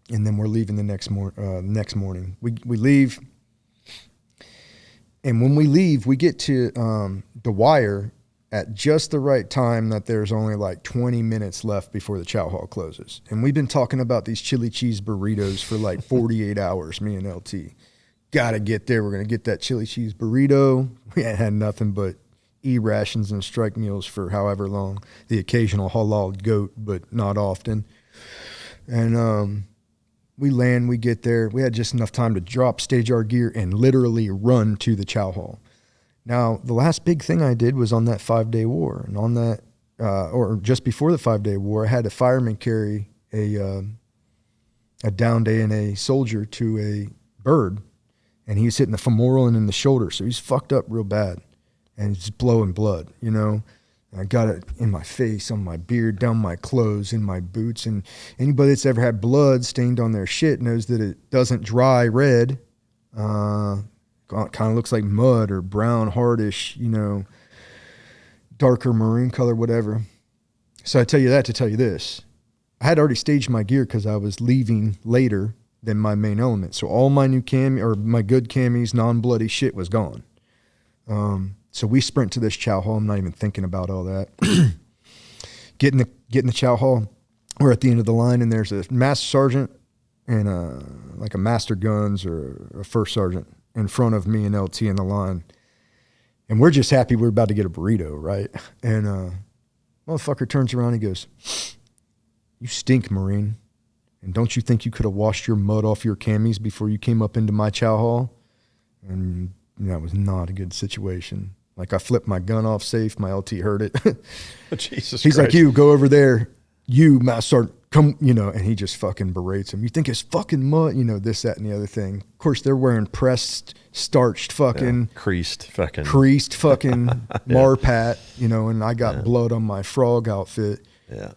and then we're leaving the next morning. We leave, and when we leave, we get to the wire at just the right time that there's only like 20 minutes left before the chow hall closes. And we've been talking about these chili cheese burritos for like 48 hours, me and LT. Got to get there. We're going to get that chili cheese burrito. We had nothing but rations and strike meals for however long, the occasional halal goat, but not often. And we land, we get there. We had just enough time to drop, stage our gear, and literally run to the chow hall. Now, the last big thing I did was on that 5-day war. And on that, or just before the 5-day war, I had a fireman carry a downed ANA soldier to a bird, and he was hitting the femoral and in the shoulder, so he's fucked up real bad. And it's blowing blood, And I got it in my face, on my beard, down my clothes, in my boots. And anybody that's ever had blood stained on their shit knows that it doesn't dry red. Kind of looks like mud or brown, hardish, darker maroon color, whatever. So I tell you that to tell you this. I had already staged my gear because I was leaving later than my main element. So all my new my good camis, non-bloody shit was gone. So we sprint to this chow hall. I'm not even thinking about all that. Get in the chow hall. We're at the end of the line, and there's a master sergeant and like a master guns or a first sergeant in front of me and LT in the line. And we're just happy we're about to get a burrito, right? And motherfucker turns around and goes, "You stink, Marine. And don't you think you could have washed your mud off your camis before you came up into my chow hall?" And that was not a good situation. Like I flipped my gun off safe. My LT heard it.
Jesus
He's
Christ.
like, you go over there. You start come, and he just fucking berates him. You think it's fucking mud, this, that, and the other thing. Of course, they're wearing pressed, starched fucking,
creased fucking
Marpat, and I got blood on my frog outfit.
Yeah.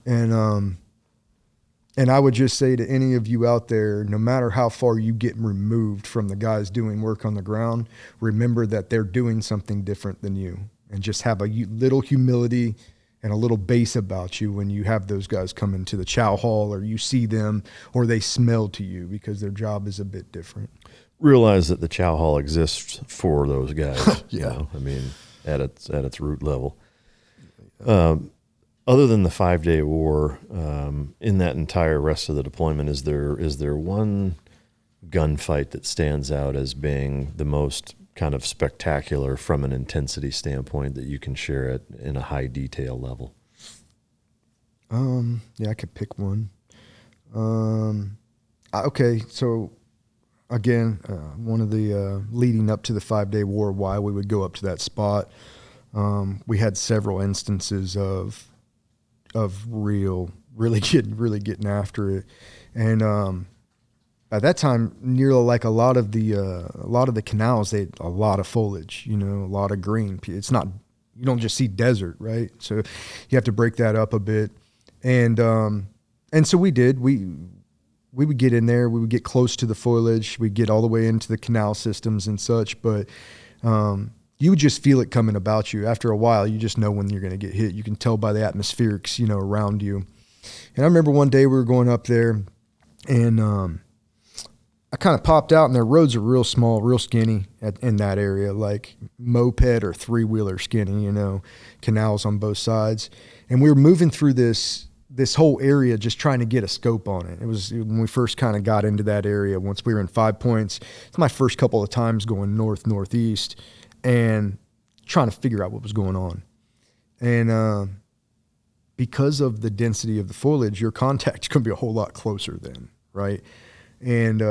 And I would just say to any of you out there, no matter how far you get removed from the guys doing work on the ground, remember that they're doing something different than you, and just have a little humility and a little bass about you when you have those guys come into the chow hall, or you see them, or they smell to you, because their job is a bit different.
Realize that the chow hall exists for those guys.
Yeah.
I mean, at its root level. Other than the 5-day war, in that entire rest of the deployment, is there one gunfight that stands out as being the most kind of spectacular from an intensity standpoint that you can share it in a high detail level?
Yeah, I could pick one. Okay, so again, one of the leading up to the 5-day war, why we would go up to that spot, we had several instances of really getting after it, and at that time, near like a lot of the canals, they had a lot of foliage, a lot of green. It's not, you don't just see desert, right? So you have to break that up a bit, and so we did. We would get in there, we would get close to the foliage, we'd get all the way into the canal systems and such, but you would just feel it coming about you. After a while, you just know when you're going to get hit. You can tell by the atmospherics, around you. And I remember one day we were going up there, and I kind of popped out, and their roads are real small, real skinny in that area, like moped or 3-wheeler skinny, canals on both sides. And we were moving through this whole area just trying to get a scope on it. It was when we first kind of got into that area, once we were in 5 Points. It's my first couple of times going northeast and trying to figure out what was going on. And because of the density of the foliage, your contact could be a whole lot closer then, right? And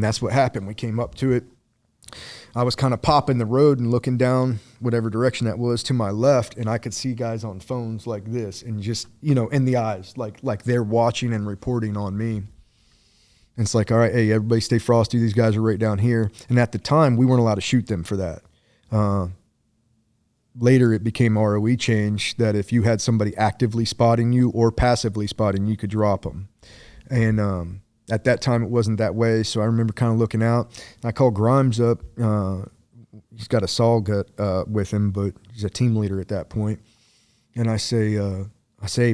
that's what happened. We came up to it. I was kind of popping the road and looking down whatever direction that was to my left, and I could see guys on phones like this, and just, in the eyes, like they're watching and reporting on me. And it's like, all right, hey, everybody stay frosty. These guys are right down here. And at the time, we weren't allowed to shoot them for that. Later, it became ROE change that if you had somebody actively spotting you or passively spotting you, could drop them. And at that time, it wasn't that way, so I remember kind of looking out. I called Grimes up. He's got a saw gut with him, but he's a team leader at that point. And I say,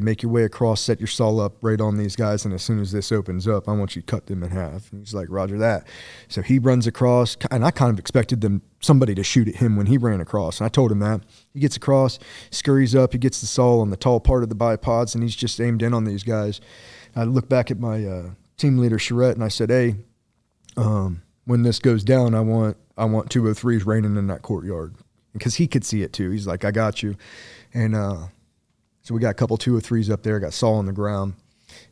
make your way across, set your saw up right on these guys, and as soon as this opens up, I want you to cut them in half. And he's like, roger that. So he runs across, and I kind of expected somebody to shoot at him when he ran across. And I told him that. He gets across, scurries up, he gets the saw on the tall part of the bipods, and he's just aimed in on these guys. I look back at my team leader, Charette, and I said, hey, when this goes down, I want 203s raining in that courtyard. Because he could see it too. He's like, I got you. And so we got a couple 203s up there, got saw on the ground.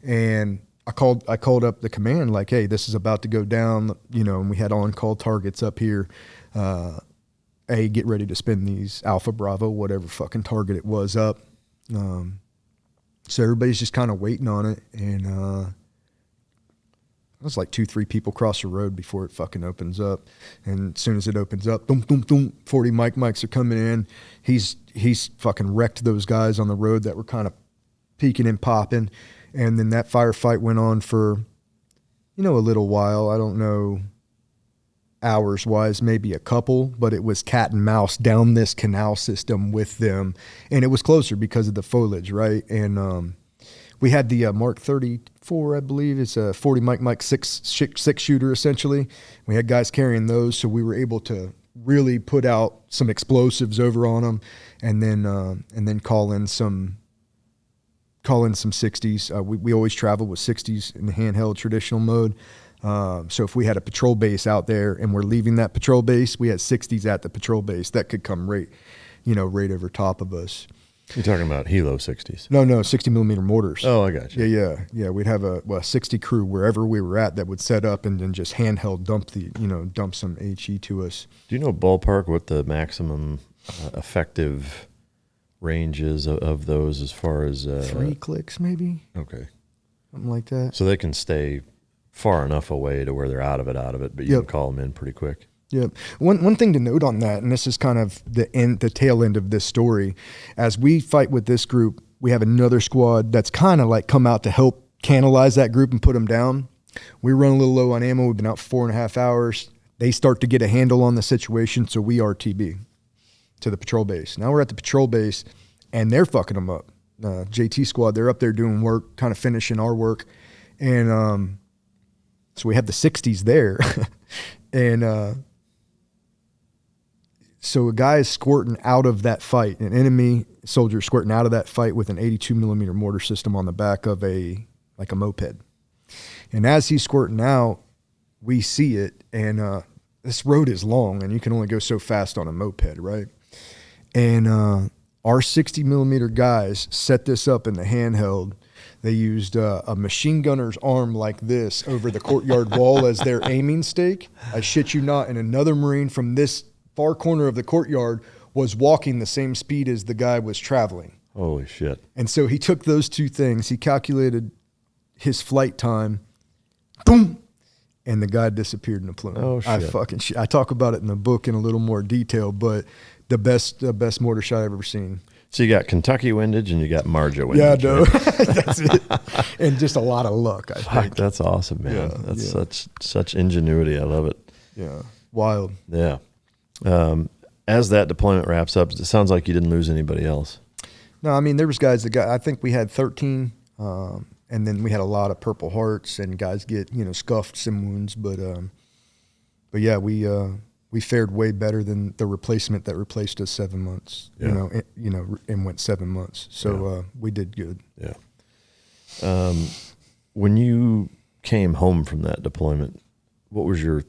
And I called up the command like, hey, this is about to go down, and we had on-call targets up here. Hey, get ready to spin these Alpha Bravo, whatever fucking target it was up. So everybody's just kind of waiting on it. And it was like 2-3 people cross the road before it fucking opens up. And as soon as it opens up, boom, boom, boom, 40 mics are coming in. He's fucking wrecked those guys on the road that were kind of peeking and popping. And then that firefight went on for, a little while. I don't know hours-wise, maybe a couple, but it was cat and mouse down this canal system with them. And it was closer because of the foliage, right? And we had the Mark 34, I believe. It's a 40 Mike 6 shooter, essentially. We had guys carrying those, so we were able to really put out some explosives over on them, and then call in some 60s. We always travel with 60s in the handheld traditional mode. So if we had a patrol base out there and we're leaving that patrol base, we had 60s at the patrol base that could come right over top of us.
You're talking about Hilo 60s.
No, 60 millimeter mortars.
Oh, I got you.
Yeah. We'd have a 60 crew wherever we were at that would set up and then just handheld dump some HE to us.
Do you know ballpark what the maximum effective range is of those as far as
3 clicks maybe?
Okay.
Something like that.
So they can stay far enough away to where they're out of it, but you can call them in pretty quick.
Yeah. One thing to note on that, and this is kind of the tail end of this story, as we fight with this group, we have another squad that's kind of like come out to help canalize that group and put them down. We run a little low on ammo. We've been out 4.5 hours. They start to get a handle on the situation, so we RTB to the patrol base. Now we're at the patrol base, and they're fucking them up. JT squad, they're up there doing work, kind of finishing our work. And so we have the 60s there. And so a guy is squirting out of that fight, an enemy soldier squirting out of that fight with an 82 millimeter mortar system on the back of a moped. And as he's squirting out, we see it, and this road is long, and you can only go so fast on a moped, right? And our 60 millimeter guys set this up in the handheld. They used a machine gunner's arm like this over the courtyard wall as their aiming stake. I shit you not, and another Marine from this far corner of the courtyard was walking the same speed as the guy was traveling.
Holy shit.
And so he took those two things, he calculated his flight time, boom, and the guy disappeared in a plume.
Oh, shit.
I talk about it in the book in a little more detail, but the best mortar shot I've ever seen.
So you got Kentucky windage and you got Marjah windage.
Yeah, no,
right?
that's it. And just a lot of luck, I think.
That's awesome, man.
Yeah,
That's such ingenuity. I love it.
Yeah, wild.
Yeah. As that deployment wraps up, it sounds like you didn't lose anybody else.
No, I mean, there was guys that I think we had 13, and then we had a lot of Purple Hearts and guys get, scuffed some wounds. But yeah, we fared way better than the replacement that replaced us 7 months, and went 7 months. So we did good.
Yeah. When you came home from that deployment, what was your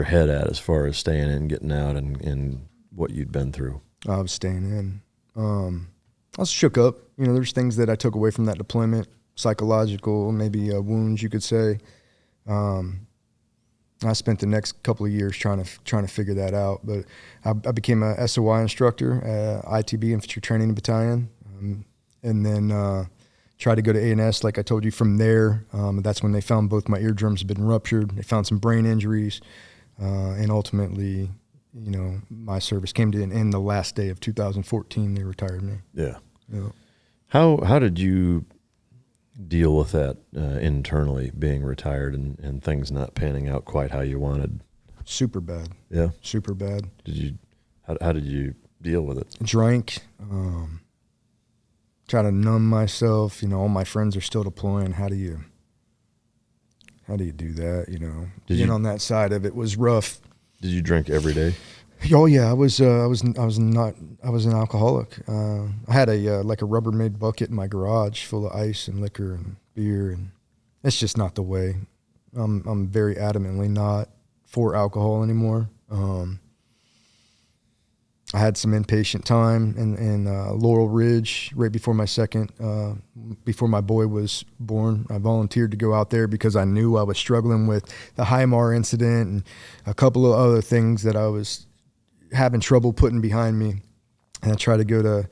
head at as far as staying in, getting out, and what you'd been through?
I was staying in. I was shook up. There's things that I took away from that deployment, psychological, maybe wounds, you could say. I spent the next couple of years trying to figure that out. But I became a SOI instructor at ITB Infantry Training Battalion, and then tried to go to A&S, like I told you. From there, that's when they found both my eardrums had been ruptured. They found some brain injuries, and ultimately, my service came to an end the last day of 2014. They retired me.
Yeah.
Yeah.
How did you deal with that internally, being retired and things not panning out quite how you wanted?
Super bad.
Yeah.
Super bad.
How did you deal with it?
Drank. Try to numb myself. All my friends are still deploying. How do you do that? Being on that side of it was rough.
Did you drink every day?
Oh yeah, I was an alcoholic. I had a Rubbermaid bucket in my garage full of ice and liquor and beer, and it's just not the way. I'm very adamantly not for alcohol anymore. I had some inpatient time in Laurel Ridge right before before my boy was born. I volunteered to go out there because I knew I was struggling with the HIMAR incident and a couple of other things that I was having trouble putting behind me. And I tried to go to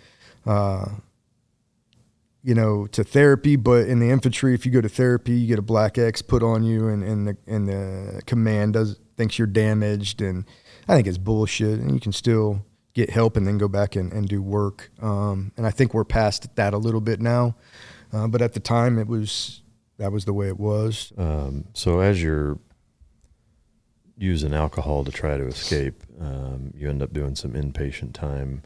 therapy, but in the infantry, if you go to therapy, you get a black X put on you, and the command thinks you're damaged, and I think it's bullshit. And you can still get help and then go back and do work. And I think we're past that a little bit now. But at the time that was the way it was.
So as you're using alcohol to try to escape, you end up doing some inpatient time.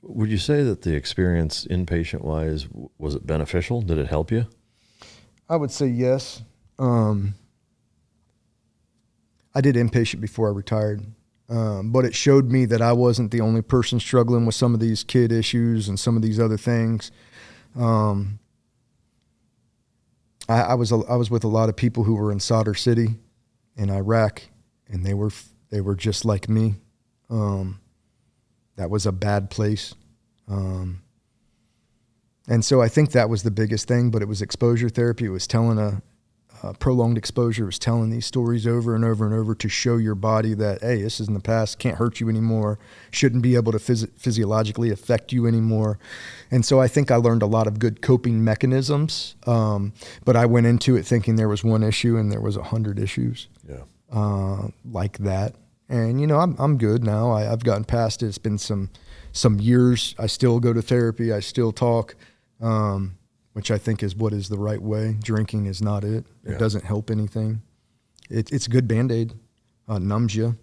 Would you say that the experience inpatient wise, was it beneficial? Did it help you?
I would say yes. I did inpatient before I retired. But it showed me that I wasn't the only person struggling with some of these kid issues and some of these other things. I was with a lot of people who were in Sadr City in Iraq, and they were just like me. That was a bad place. And so I think that was the biggest thing, but it was exposure therapy. It was telling a prolonged exposure. It was telling these stories over and over and over to show your body that, hey, this is in the past, can't hurt you anymore, shouldn't be able to physiologically affect you anymore. And so I think I learned a lot of good coping mechanisms, but I went into it thinking there was one issue and there was 100 issues like that. And, you know, I'm good now. I've gotten past it. It's been some years. I still go to therapy. I still talk. Which I think is what is the right way. Drinking is not it. It doesn't help anything. It's a good Band-Aid. Numbs you,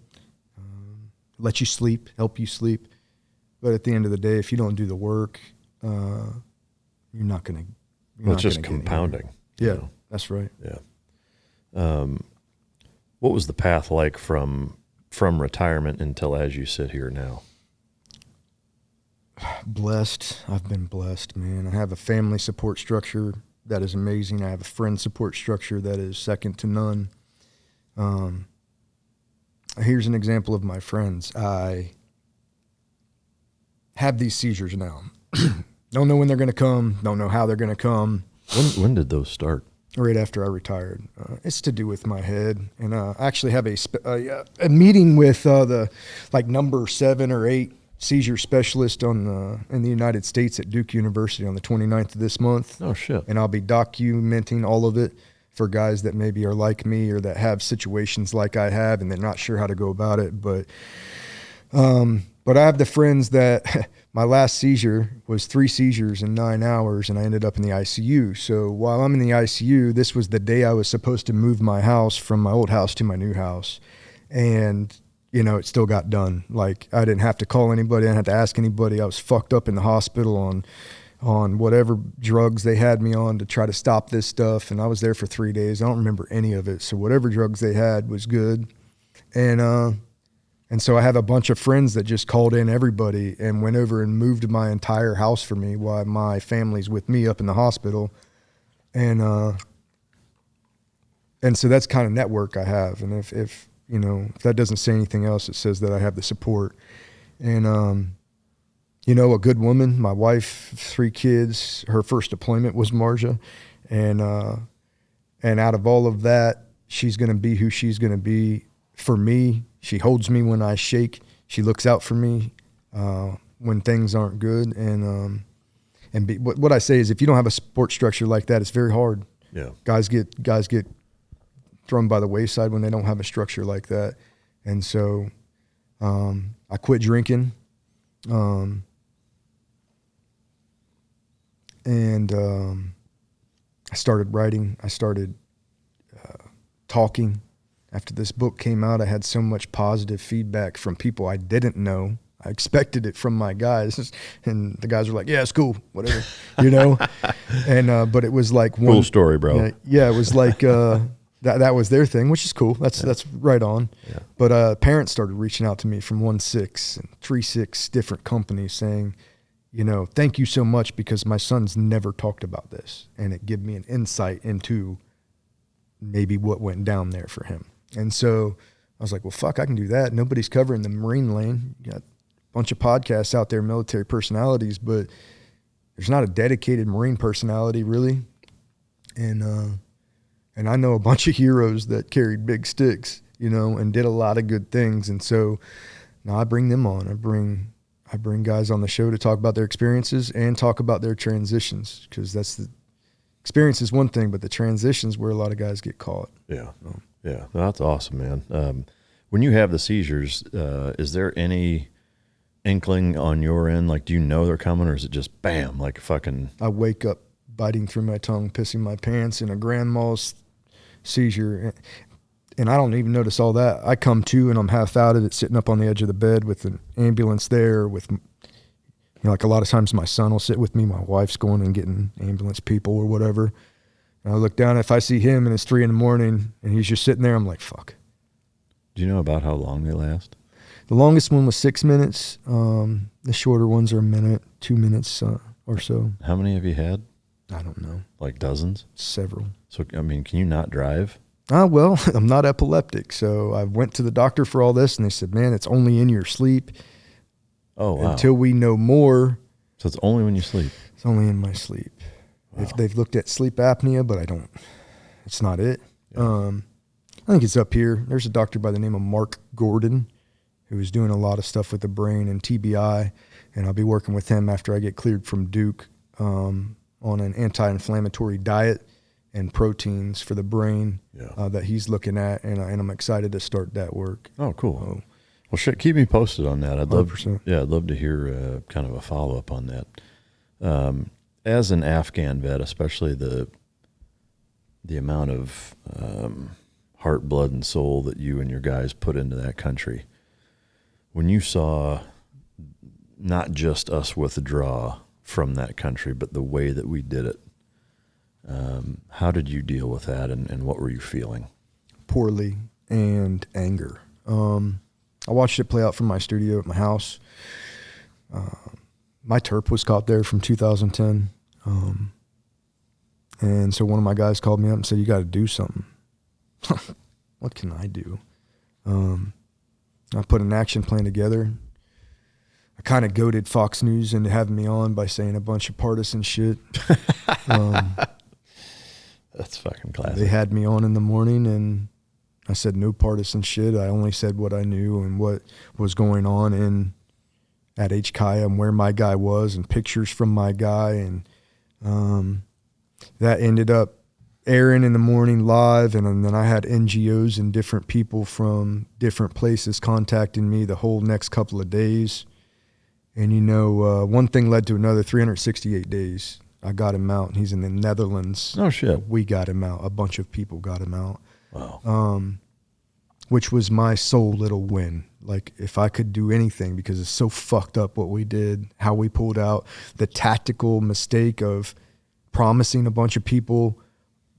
lets you sleep, help you sleep. But at the end of the day, if you don't do the work, you're not going to.
Well, it's just compounding.
Yeah,
you know?
That's right.
Yeah. What was the path like from retirement until as you sit here now?
Blessed. I've been blessed, man. I have a family support structure that is amazing. I have a friend support structure that is second to none. Here's an example of my friends. I have these seizures now. Don't know when they're going to come. Don't know how they're going to come.
When did those start?
Right after I retired. It's to do with my head. And I actually have a meeting with the number 7 or 8 seizure specialist in the United States at Duke University on the 29th of this month.
Oh, shit.
And I'll be documenting all of it for guys that maybe are like me or that have situations like I have and they're not sure how to go about it. But I have the friends that my last seizure was 3 seizures in 9 hours and I ended up in the ICU. So while I'm in the ICU, this was the day I was supposed to move my house from my old house to my new house. And you know, it still got done. Like, I didn't have to call anybody. I didn't have to ask anybody. I was fucked up in the hospital on whatever drugs they had me on to try to stop this stuff. And I was there for 3 days. I don't remember any of it. So whatever drugs they had was good. And so I have a bunch of friends that just called in everybody and went over and moved my entire house for me while my family's with me up in the hospital. And so that's kind of network I have. And if you know, if that doesn't say anything else, it says that I have the support. And, you know, a good woman, my wife, 3 kids, her first deployment was Marjah. And out of all of that, she's going to be who she's going to be for me. She holds me when I shake. She looks out for me when things aren't good. And what I say is if you don't have a support structure like that, it's very hard.
Yeah.
Guys get thrown by the wayside when they don't have a structure like that. And so I quit drinking and I started writing. I started talking. After this book came out, I had so much positive feedback from people I didn't know. I expected it from my guys, and the guys were like, yeah, it's cool, whatever, you know? And but it was like one
cool story, bro.
Yeah, it was like that was their thing, which is cool. That's right on.
Yeah.
But parents started reaching out to me from 1-6 and 3-6 different companies saying, you know, thank you so much because my son's never talked about this. And it gave me an insight into maybe what went down there for him. And so I was like, well, fuck, I can do that. Nobody's covering the Marine lane. You got a bunch of podcasts out there, military personalities, but there's not a dedicated Marine personality really. And I know a bunch of heroes that carried big sticks, you know, and did a lot of good things. And so now I bring them on. I bring guys on the show to talk about their experiences and talk about their transitions, because that's the experience is one thing, but the transitions where a lot of guys get caught.
Yeah. Yeah. That's awesome, man. When you have the seizures, is there any inkling on your end? Like, do you know they're coming, or is it just bam, like fucking?
I wake up biting through my tongue, pissing my pants in a grand mal seizure. And I don't even notice all that. I come to and I'm half out of it, sitting up on the edge of the bed with an ambulance there with, you know, like a lot of times my son will sit with me. My wife's going and getting ambulance people or whatever. And I look down, if I see him and it's 3 a.m. and he's just sitting there, I'm like, fuck.
Do you know about how long they last?
The longest one was 6 minutes. The shorter ones are a minute, 2 minutes or so.
How many have you had?
I don't know.
Like dozens?
Several.
So, I mean, can you not drive?
Well, I'm not epileptic. So I went to the doctor for all this and they said, man, it's only in your sleep.
Oh, wow.
Until we know more,
So it's only when you sleep?
It's only in my sleep.
Wow.
If they've looked at sleep apnea, but it's not it.
Yeah.
I think it's up here. There's a doctor by the name of Mark Gordon who is doing a lot of stuff with the brain and TBI, and I'll be working with him after I get cleared from Duke on an anti-inflammatory diet and proteins for the brain that he's looking at, and I'm excited to start that work.
Oh, cool. Well, shit, keep me posted on that. I'd love
100%.
I'd love to hear kind of a follow-up on that. As an Afghan vet, especially the amount of heart, blood, and soul that you and your guys put into that country, when you saw not just us withdraw from that country, but the way that we did it, how did you deal with that, and what were you feeling?
Poorly and anger. I watched it play out from my studio at my house. My Terp was caught there from 2010. And so one of my guys called me up and said, you got to do something. What can I do? I put an action plan together. I kind of goaded Fox News into having me on by saying a bunch of partisan shit.
That's fucking classic.
They had me on in the morning, and I said no partisan shit. I only said what I knew and what was going on at HKIA and where my guy was and pictures from my guy. And that ended up airing in the morning live. And then I had NGOs and different people from different places contacting me the whole next couple of days. And, one thing led to another. 368 days. I got him out, and he's in the Netherlands.
Oh, shit.
We got him out. A bunch of people got him out.
Wow.
Which was my sole little win. Like, if I could do anything, because it's so fucked up what we did, how we pulled out, the tactical mistake of promising a bunch of people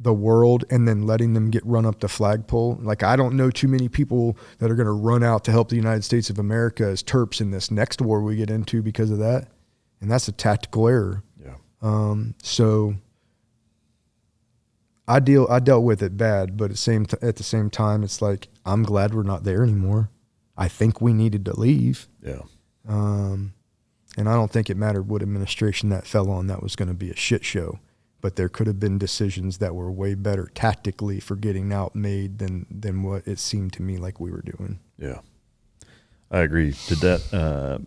the world and then letting them get run up the flagpole. Like, I don't know too many people that are going to run out to help the United States of America as Terps in this next war we get into because of that. And that's a tactical error.
Yeah.
So I dealt with it bad, but at the same time, it's like, I'm glad we're not there anymore. I think we needed to leave.
Yeah.
And I don't think it mattered what administration that fell on. That was going to be a shit show. But there could have been decisions that were way better tactically for getting out made than what it seemed to me like we were doing.
Yeah. I agree. Did that,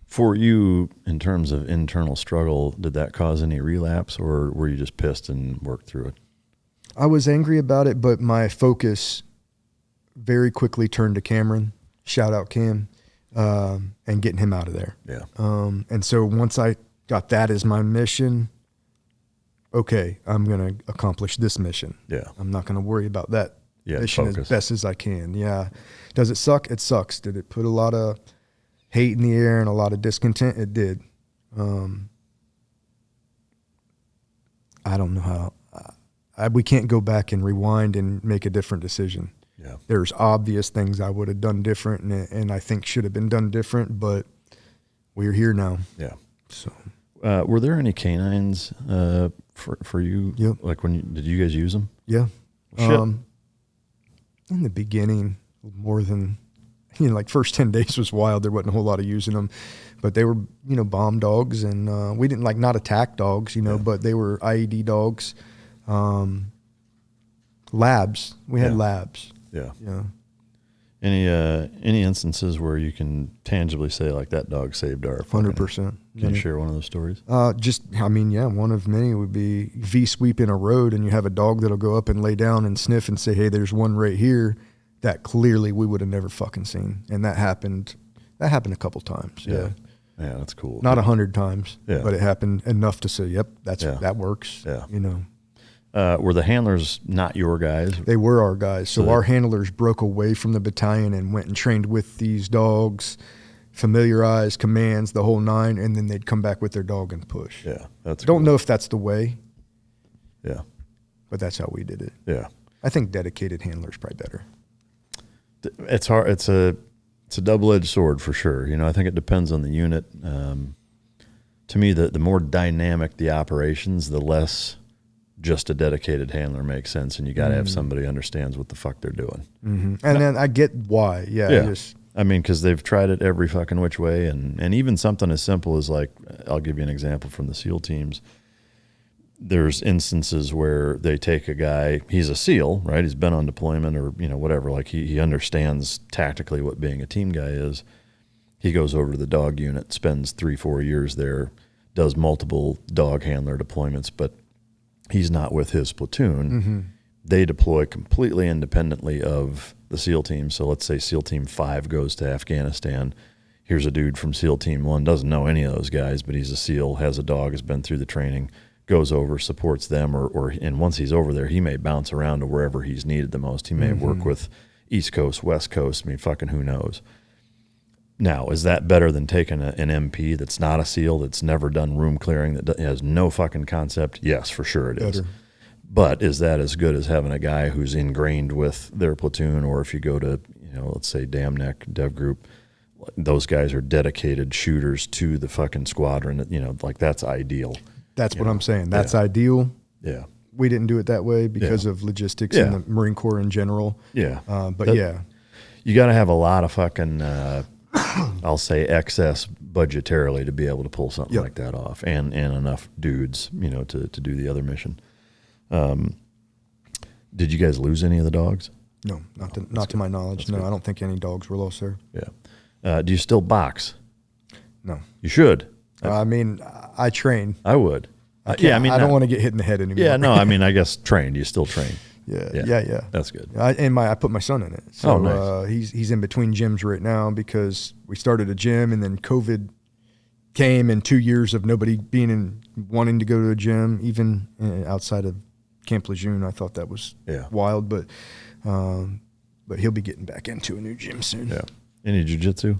for you, in terms of internal struggle, did that cause any relapse, or were you just pissed and worked through it?
I was angry about it, but my focus very quickly turned to Cameron, shout out Cam, and getting him out of there.
Yeah.
And so once I got that as my mission, okay, I'm going to accomplish this mission.
Yeah.
I'm not going to worry about that mission
focus.
as best as I can. Yeah. Does it suck? It sucks. Did it put a lot of hate in the air and a lot of discontent? It did. I don't know how. We can't go back and rewind and make a different decision.
Yeah.
There's obvious things I would have done different and I think should have been done different, but we're here now.
Yeah.
So,
were there any canines for you?
Yep.
Like did you guys use them?
yeah.
Shit.
In the beginning, more than, like first 10 days was wild. There wasn't a whole lot of using them, but they were, bomb dogs, and we didn't not attack dogs, but they were IED dogs. Labs. We had labs.
Yeah.
Yeah.
Any instances where you can tangibly say like that dog saved our
100%.
Can you share one of those stories?
One of many would be V-sweeping a road, and you have a dog that'll go up and lay down and sniff and say, hey, there's one right here that clearly we would have never fucking seen. And that happened a couple times. Yeah.
Yeah, that's cool.
Not 100 times,
Yeah.
but it happened enough to say, yep, that works.
Yeah.
Were
the handlers not your guys?
They were our guys. So our handlers broke away from the battalion and went and trained with these dogs, familiarized, commands, the whole nine, and then they'd come back with their dog and push.
Yeah, that's
Don't
cool.
know if that's the way.
Yeah.
But that's how we did it.
Yeah.
I think dedicated handlers probably better.
It's hard. It's a double-edged sword for sure. I think it depends on the unit. To me, the more dynamic the operations, the less just a dedicated handler makes sense, and you got to have somebody who understands what the fuck they're doing.
Mm-hmm. And then I get why. Yeah.
I mean, because they've tried it every fucking which way, and even something as simple as, like, I'll give you an example from the SEAL teams. There's instances where they take a guy, he's a SEAL, right? He's been on deployment or, whatever. Like, he understands tactically what being a team guy is. He goes over to the dog unit, spends 3-4 years there, does multiple dog handler deployments, but he's not with his platoon.
Mm-hmm.
They deploy completely independently of the SEAL team. So let's say SEAL Team 5 goes to Afghanistan. Here's a dude from SEAL Team 1, doesn't know any of those guys, but he's a SEAL, has a dog, has been through the training, goes over, supports them, and once he's over there, he may bounce around to wherever he's needed the most. He may work with East Coast, West Coast. I mean, fucking who knows? Now, is that better than taking an MP that's not a SEAL, that's never done room clearing, that has no fucking concept? Yes, for sure it is. But is that as good as having a guy who's ingrained with their platoon? Or if you go to, let's say Damneck Dev Group, those guys are dedicated shooters to the fucking squadron. Like, that's ideal.
That's what I'm saying. That's ideal.
Yeah.
We didn't do it that way because of logistics and the Marine Corps in general.
Yeah.
But
you got to have a lot of fucking, I'll say, excess budgetarily to be able to pull something like that off, and enough dudes, to do the other mission. Did you guys lose any of the dogs?
No, not to my knowledge. No, I don't think any dogs were lost there.
Yeah. Do you still box?
No.
You should.
I mean, I train.
I would.
I don't want to get hit in the head anymore.
Yeah, no, I mean, I guess train. Do you still train?
Yeah.
That's good.
I put my son in it. So
nice.
He's in between gyms right now because we started a gym and then COVID came, and 2 years of nobody wanting to go to a gym, even outside of Camp Lejeune. I thought that was wild, but he'll be getting back into a new gym soon.
Yeah. Any jiu-jitsu?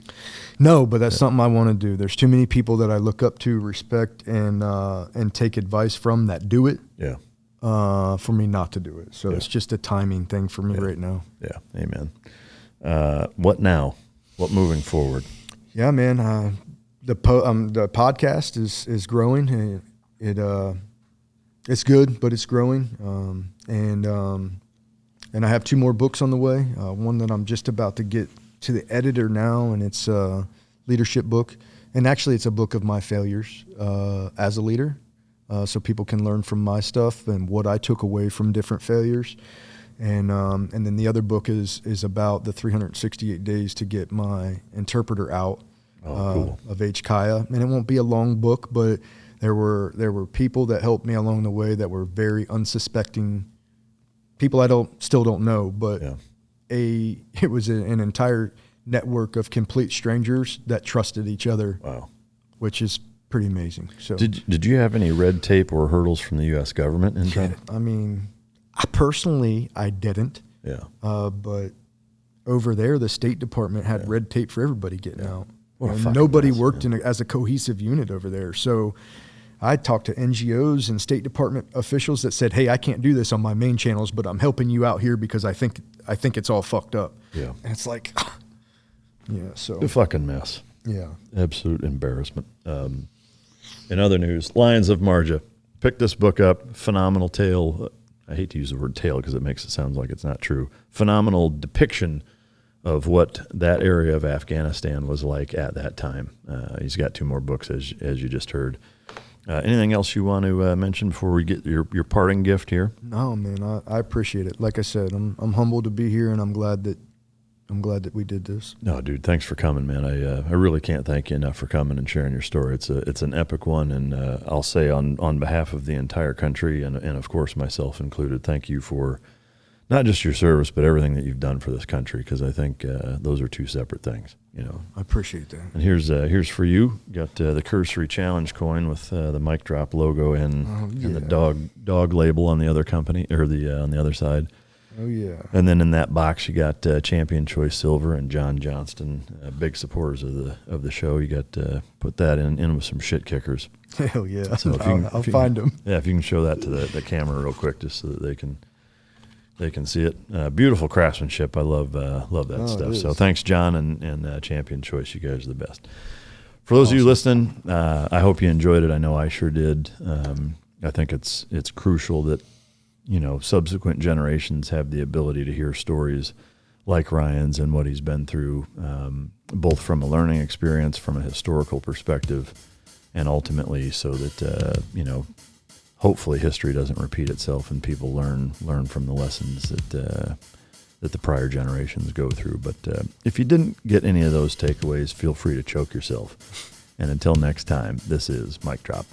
No, but that's something I want to do. There's too many people that I look up to, respect, and take advice from that do it.
Yeah.
For me not to do it. So it's just a timing thing for me right now.
Yeah. Amen. What now? What moving forward?
Yeah, man. The podcast is growing. It's good, but it's growing. And I have 2 more books on the way. One that I'm just about to get to the editor now, and it's a leadership book. And actually, it's a book of my failures as a leader. So people can learn from my stuff and what I took away from different failures. And then the other book is about the 368 days to get my interpreter out of HKIA. And it won't be a long book, but there were people that helped me along the way that were very unsuspecting people I still don't know, but it was an entire network of complete strangers that trusted each other.
Wow. Which
is pretty amazing. So
did you have any red tape or hurdles from the U.S. government in time?
I mean, I didn't.
Yeah.
But over there, the State Department had red tape for everybody getting out.
And
nobody worked as a cohesive unit over there. So I talked to NGOs and State Department officials that said, "Hey, I can't do this on my main channels, but I'm helping you out here because I think it's all fucked up."
Yeah.
And it's like, so
a fucking mess.
Yeah.
Absolute embarrassment. In other news, Lions of Marjah. Pick this book up. Phenomenal tale. I hate to use the word tale because it makes it sound like it's not true. Phenomenal depiction of what that area of Afghanistan was like at that time. He's got 2 more books, as you just heard. Anything else you want to mention before we get your parting gift here?
No, man, I appreciate it. Like I said, I'm humbled to be here, and I'm glad that we did this.
No, dude, thanks for coming, man. I really can't thank you enough for coming and sharing your story. It's an epic one, and I'll say on behalf of the entire country and of course myself included, thank you for not just your service, but everything that you've done for this country, because I think those are 2 separate things.
I appreciate that.
And here's for you. Got the Cursory Challenge coin with the mic drop logo and the dog label on the other company, or on the other side.
Oh yeah.
And then in that box you got Champion Choice Silver and John Johnston, big supporters of the show. You got put that in with some shit kickers.
Hell yeah.
So
I'll find them.
Yeah, if you can show that to the camera real quick, just so that they can see it. Beautiful craftsmanship. I love that stuff. So thanks, John and Champion Choice. You guys are the best. For those of you listening, I hope you enjoyed it. I know I sure did. I think it's crucial that subsequent generations have the ability to hear stories like Ryan's and what he's been through, both from a learning experience, from a historical perspective, and ultimately so that, hopefully history doesn't repeat itself and people learn from the lessons that the prior generations go through. But if you didn't get any of those takeaways, feel free to choke yourself. And until next time, this is Mic Drop.